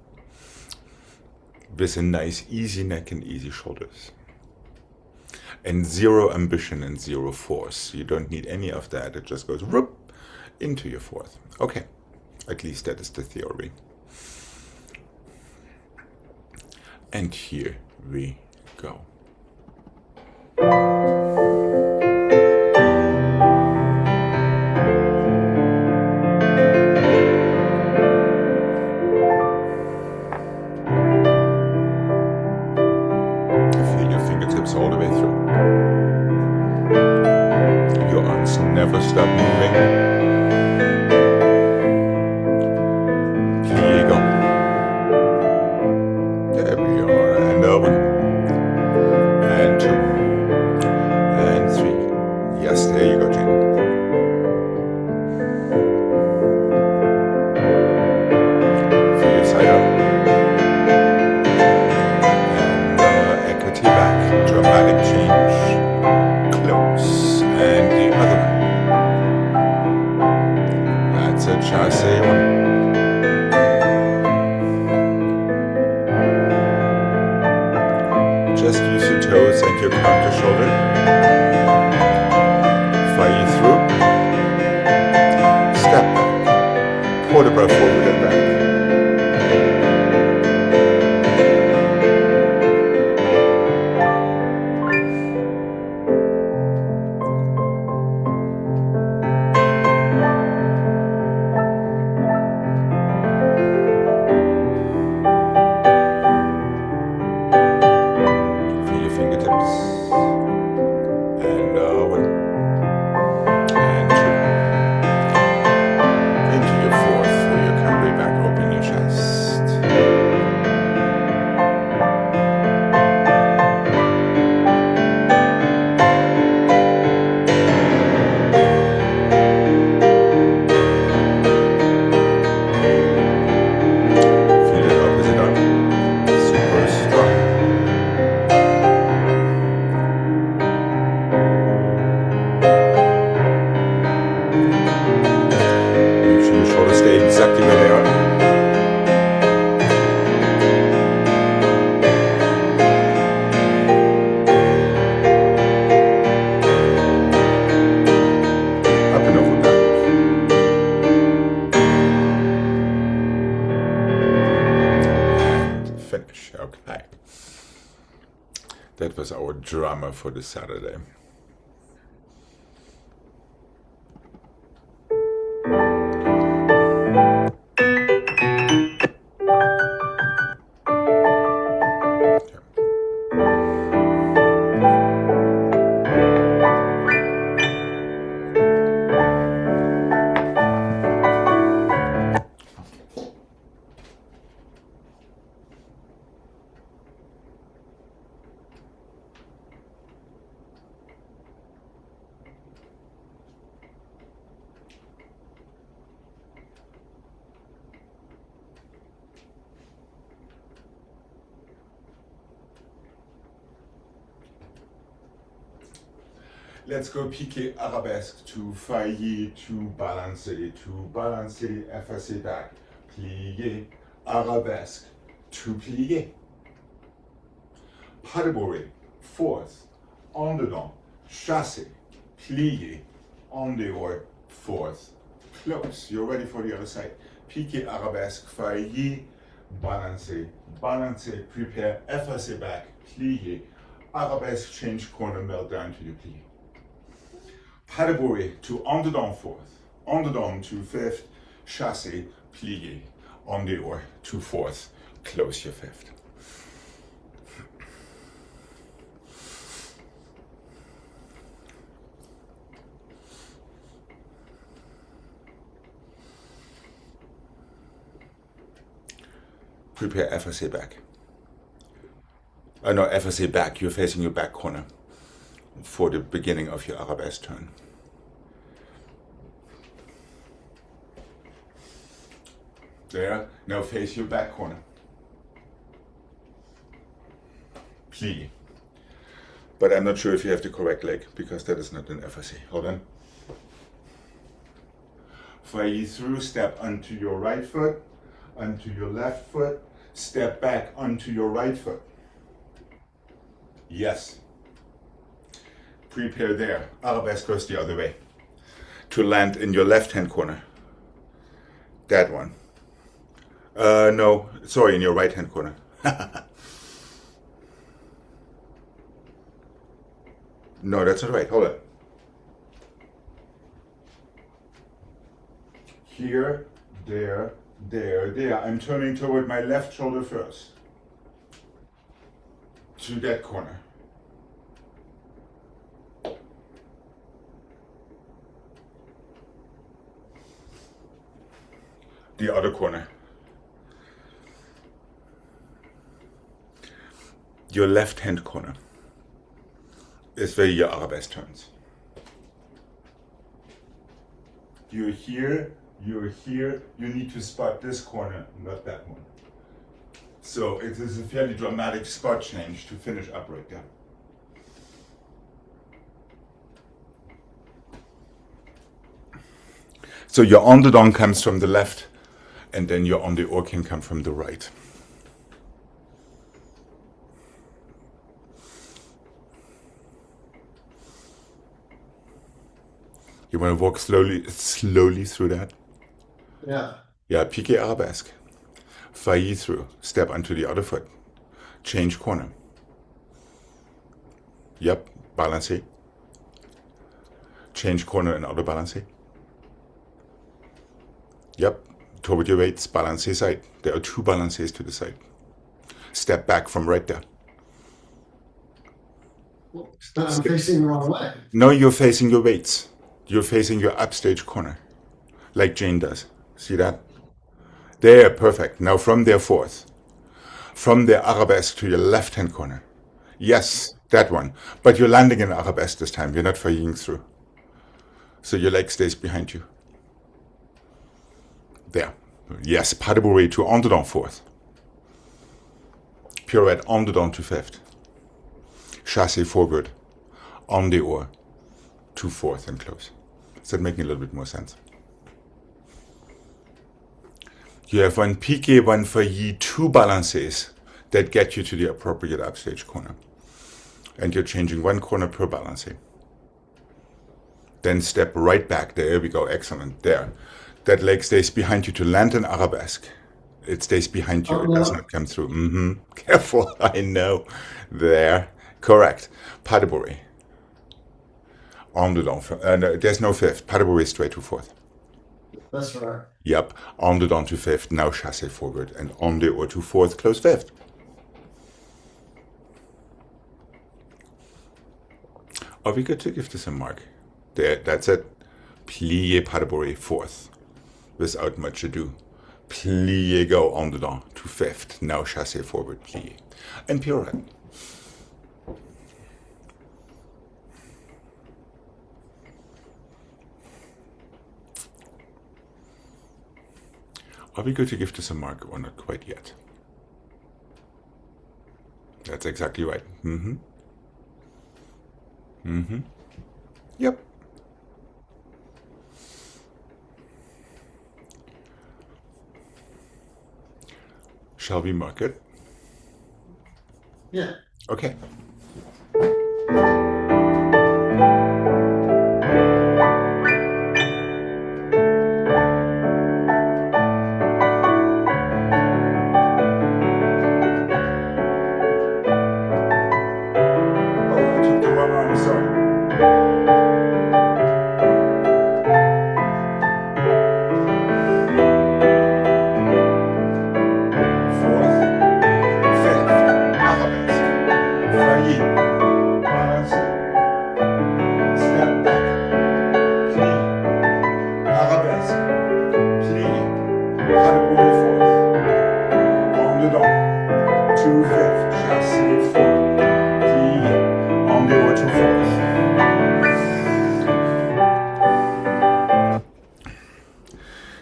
[SPEAKER 1] With a nice easy neck and easy shoulders. And zero ambition and zero force. You don't need any of that. It just goes whoop into your fourth. Okay, at least that is the theory. And here we go. Feel your fingertips all the way through. Your arms never stop moving. Plie, go. There we are. And one. And two. And three. Yes, there you go, Jane. Feel your side up. And écarté back. Dramatic change. Close. And the other one. Just use your toes and your counter shoulder. Fire through. Step back. Quarter breath forward and back. Feel your fingertips. And 1. And 2. Into your 4th for your cambry back. Open your chest. Feel it opposite arm. Super strong. Make sure your shoulders stay exactly where they are. Up and over back. And finish. Okay. That was our drama for this Saturday. Let's go piqué arabesque to faillir to balancer, effacer back, plier, arabesque, to plier. Pas de bourrée, 4th, en dedans, chasser, plier, en dehors, 4th, close. You're ready for the other side. Piqué arabesque, faillir, balancer, prepare, effacer back, plier, arabesque, change corner, melt down to the plier. Pas de bourrée to en dedans 4th, en dedans to 5th, chasser, plier, en dehors to 4th, close your 5th. Prepare effacer back. No, effacer back, you're facing your back corner for the beginning of your arabesque turn. There, now face your back corner. Plie. But I'm not sure if you have the correct leg, because that is not an effacer. Hold on. Faillir through, step onto your right foot, onto your left foot, step back onto your right foot. Yes. Prepare there. Arabesque goes the other way. To land in your left hand corner. That one. No, sorry, in your right hand corner. No, that's not right. Hold it. Here, there, there, there. I'm turning toward my left shoulder first. To that corner. The other corner. Your left hand corner is where your arabesque turns. You're here, you need to spot this corner, not that one. So it is a fairly dramatic spot change to finish up right there. So your on the don comes from the left, and then your on the or can come from the right. You want to walk slowly through that?
[SPEAKER 2] Yeah.
[SPEAKER 1] Yeah, piqué arabesque. Failli through. Step onto the other foot. Change corner. Yep, balancé. Change corner and other balancé. Yep, toward your weights, balancé side. There are 2 balancés to the side. Step back from right there.
[SPEAKER 2] I'm facing the wrong way.
[SPEAKER 1] No, you're facing your weights. You're facing your upstage corner, like Jane does. See that? There, perfect. Now from there forth. From the arabesque to your left-hand corner. Yes, that one. But you're landing in arabesque this time. You're not flying through. So your leg stays behind you. There. Yes, pas de bourrée to en dedans fourth. Pirouette en dedans to fifth. Chassé forward. En dehors to fourth and close. Is that making a little bit more sense? You have one piqué, one failli, 2 balancés that get you to the appropriate upstage corner. And you're changing 1 corner per balancé. Then step right back. There we go. Excellent. There. That leg stays behind you to land an arabesque. It stays behind you. It does not come through. Careful. I know. There. Correct. Pas de bourrée. En dedans. There's no fifth. Pas de bourrée straight to fourth.
[SPEAKER 2] That's right.
[SPEAKER 1] Yep. En dedans to fifth. Now chassé forward. And en dehors to fourth. Close fifth. Are we good to give this a mark? There. That's it. Plié pas de bourrée fourth. Without much ado. Plié go en dedans to fifth. Now chassé forward. Plié. And pirouette. Are we going to give this a mark or not quite yet? That's exactly right. Yep. Shall we mark it?
[SPEAKER 2] Yeah.
[SPEAKER 1] Okay.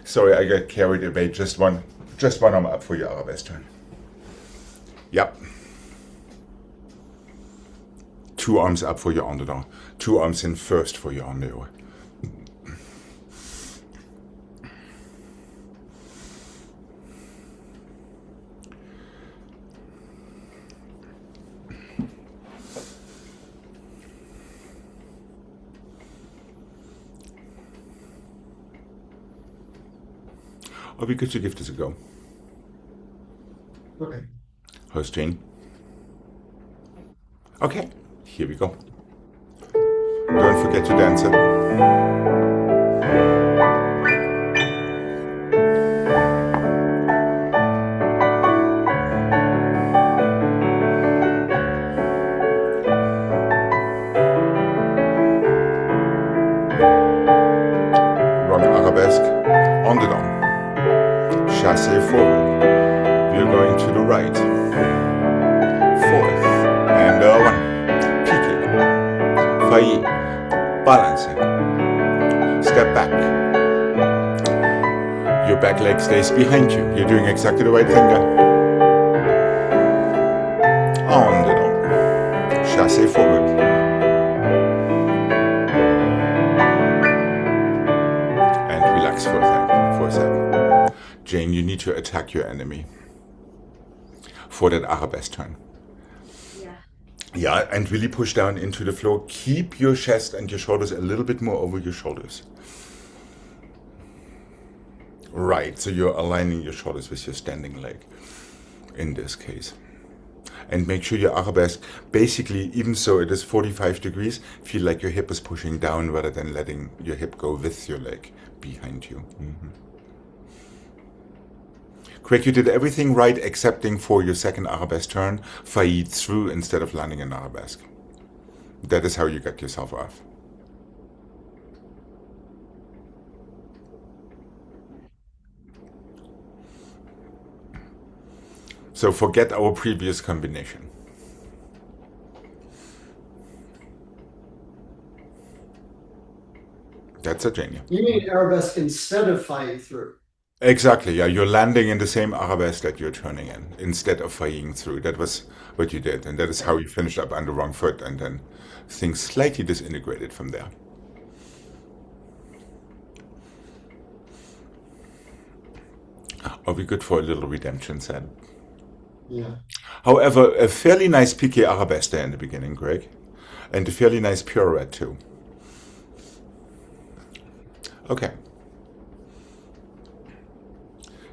[SPEAKER 1] Sorry, I got carried away. Just one arm up for your arabesque turn. Yep. 2 arms up for your en dedans. 2 arms in first for your en dehors. Are we good to give this a go?
[SPEAKER 2] Okay.
[SPEAKER 1] How's Jane? Okay, here we go. Don't forget to dance it. Run arabesque, en dedans. Chassé forward. We're going to the right. Fourth. And 1. Piqué. Failli. Balancing. Step back. Your back leg stays behind you. You're doing exactly the right thing there. En dedans. Chassé forward. And relax for a second. Jane, you need to attack your enemy for that arabesque turn.
[SPEAKER 3] Yeah.
[SPEAKER 1] Yeah, and really push down into the floor. Keep your chest and your shoulders a little bit more over your shoulders. Right, so you're aligning your shoulders with your standing leg in this case. And make sure your arabesque, basically, even so it is 45 degrees, feel like your hip is pushing down rather than letting your hip go with your leg behind you. Craig, you did everything right excepting for your second arabesque turn, failed through instead of landing an arabesque. That is how you got yourself off. So forget our previous combination. That's a Jane.
[SPEAKER 2] You need arabesque instead of flying through.
[SPEAKER 1] Exactly, yeah. You're landing in the same arabesque that you're turning in instead of flying through. That was what you did, and that is how you finished up on the wrong foot, and then things slightly disintegrated from there. Are we good for a little redemption set?
[SPEAKER 2] Yeah.
[SPEAKER 1] However, a fairly nice piqué arabesque there in the beginning, Greg, and a fairly nice pirouette too. Okay.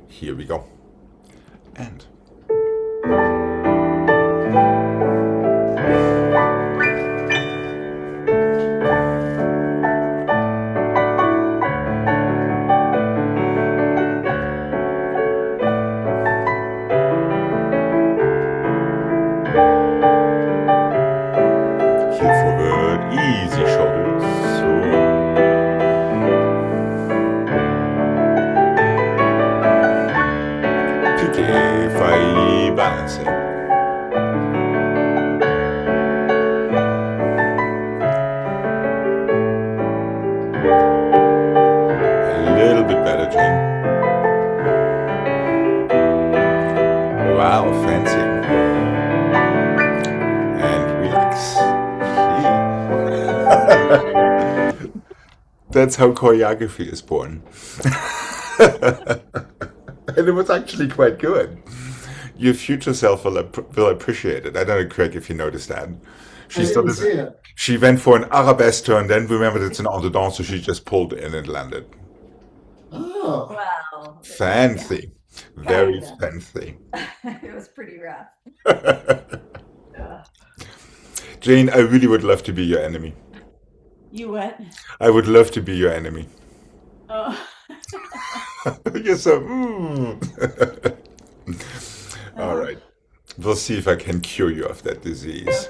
[SPEAKER 1] Here we go. And heel forward, easy shoulders. Piqué, fai balancing. A little bit better, Jane. Wow, fancy. And relax. That's how choreography is born. And it was actually quite good. Your future self will appreciate it. I don't know, Craig, if you noticed that.
[SPEAKER 2] I didn't see it.
[SPEAKER 1] She went for an arabesque turn, then remembered it's an ordonnance, so she just pulled in and landed.
[SPEAKER 2] Oh,
[SPEAKER 3] Wow.
[SPEAKER 1] Fancy. Very
[SPEAKER 3] Kinda.
[SPEAKER 1] fancy.
[SPEAKER 3] It was pretty rough. Ugh.
[SPEAKER 1] Jane, I really would love to be your enemy.
[SPEAKER 3] You what?
[SPEAKER 1] I would love to be your enemy.
[SPEAKER 3] Oh.
[SPEAKER 1] You're so. All right. We'll see if I can cure you of that disease.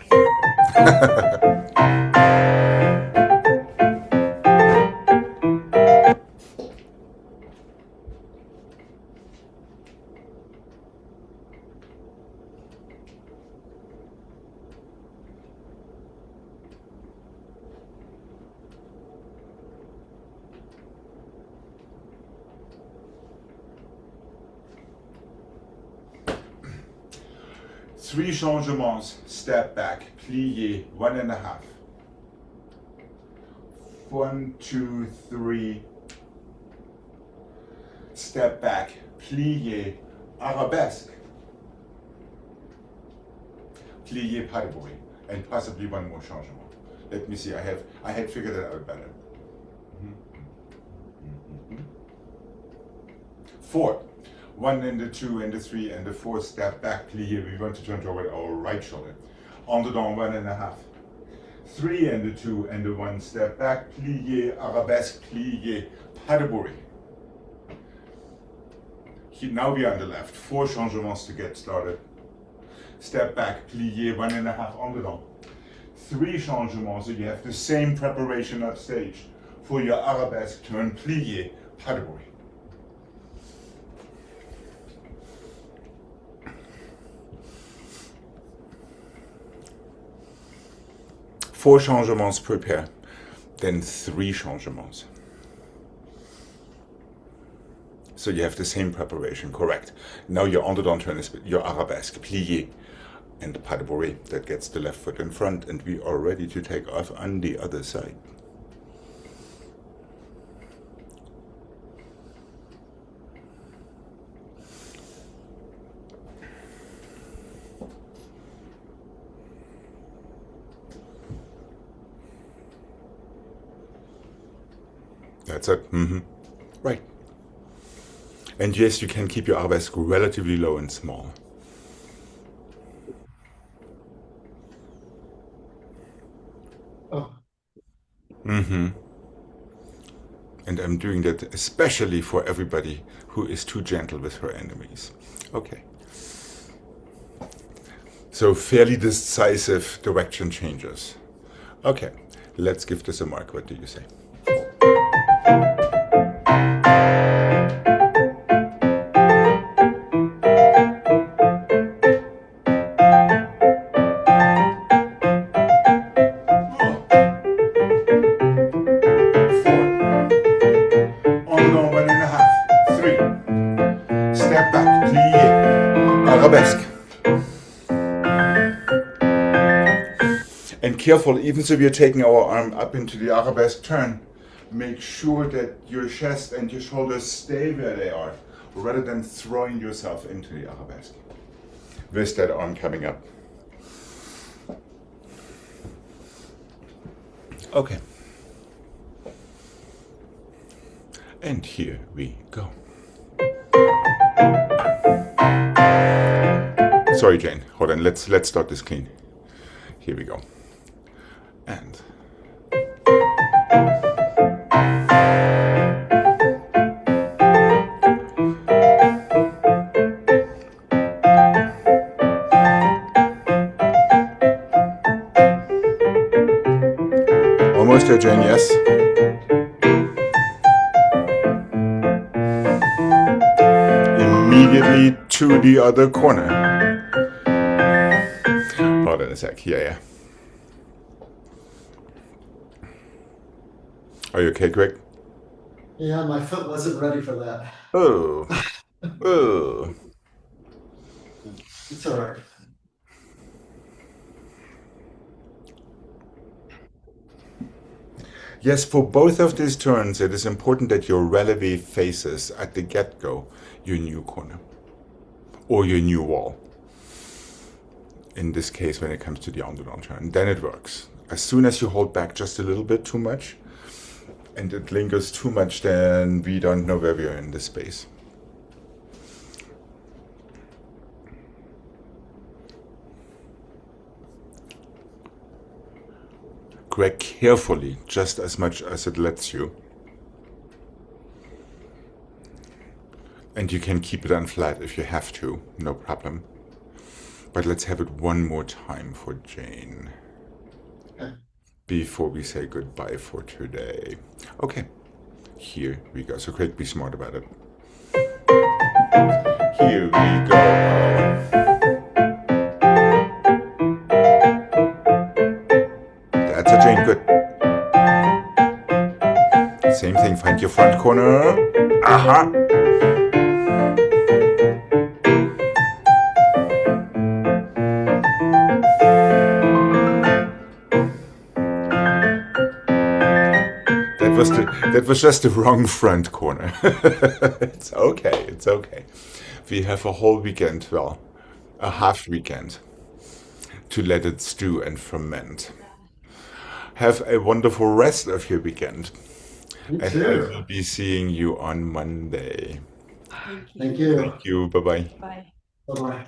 [SPEAKER 1] Three changements, step back, plié, 1.5. 1, 2, 3. Step back, plié, arabesque. Plié, pas de bruit. And possibly one more changement. Let me see, I had figured it out better. 4. 1 and the 2 and the 3 and the 4 step back, plié. We want to turn toward our right shoulder. En dedans, 1.5. 3 and the 2 and the 1 step back, plié, arabesque, plié, pas de bruit. Now we are on the left. 4 changements to get started. Step back, plié, 1.5 en dedans. 3 changements, so you have the same preparation up stage. For your arabesque turn, plié, pas de bruit. Four changements per pair, then 3 changements. So you have the same preparation, correct. Now your underdone turn is your arabesque, plié, and pas de bourrée. That gets the left foot in front, and we are ready to take off on the other side. That's it. Right. And yes, you can keep your arabesque relatively low and small.
[SPEAKER 2] Oh,
[SPEAKER 1] And I'm doing that especially for everybody who is too gentle with her enemies. Okay. So fairly decisive direction changes. Okay, let's give this a mark. What do you say? Arabesque. And careful, even so we are taking our arm up into the arabesque turn, make sure that your chest and your shoulders stay where they are, rather than throwing yourself into the arabesque with that arm coming up. Okay. And here we go. Sorry, Jane. Hold on. Let's start this clean. Here we go. And almost there, Jane. Yes. Immediately to the other corner. Hold on a sec. Yeah. Are you okay, Greg?
[SPEAKER 2] yeah, my foot wasn't ready for that.
[SPEAKER 1] Oh. Oh.
[SPEAKER 2] It's all right.
[SPEAKER 1] Yes, for both of these turns, it is important that your releve faces at the get-go your new corner or your new wall. In this case, when it comes to the on-to-down turn, then it works. As soon as you hold back just a little bit too much and it lingers too much, then we don't know where we are in this space. Greg carefully, just as much as it lets you. And you can keep it unflat if you have to, no problem. But let's have it one more time for Jane.
[SPEAKER 2] Okay.
[SPEAKER 1] Before we say goodbye for today. Okay, here we go. So Craig, be smart about it. Here we go. That's a Jane, good. Same thing, find your front corner. Aha! That was just the wrong front corner. It's okay, it's okay. We have a whole weekend, well, a half weekend to let it stew and ferment. Have a wonderful rest of your weekend.
[SPEAKER 2] You
[SPEAKER 1] And I
[SPEAKER 2] too.
[SPEAKER 1] will be seeing you on Monday.
[SPEAKER 3] Thank you.
[SPEAKER 2] Thank you.
[SPEAKER 1] Thank you. Bye bye.
[SPEAKER 3] Bye.
[SPEAKER 2] Bye-bye.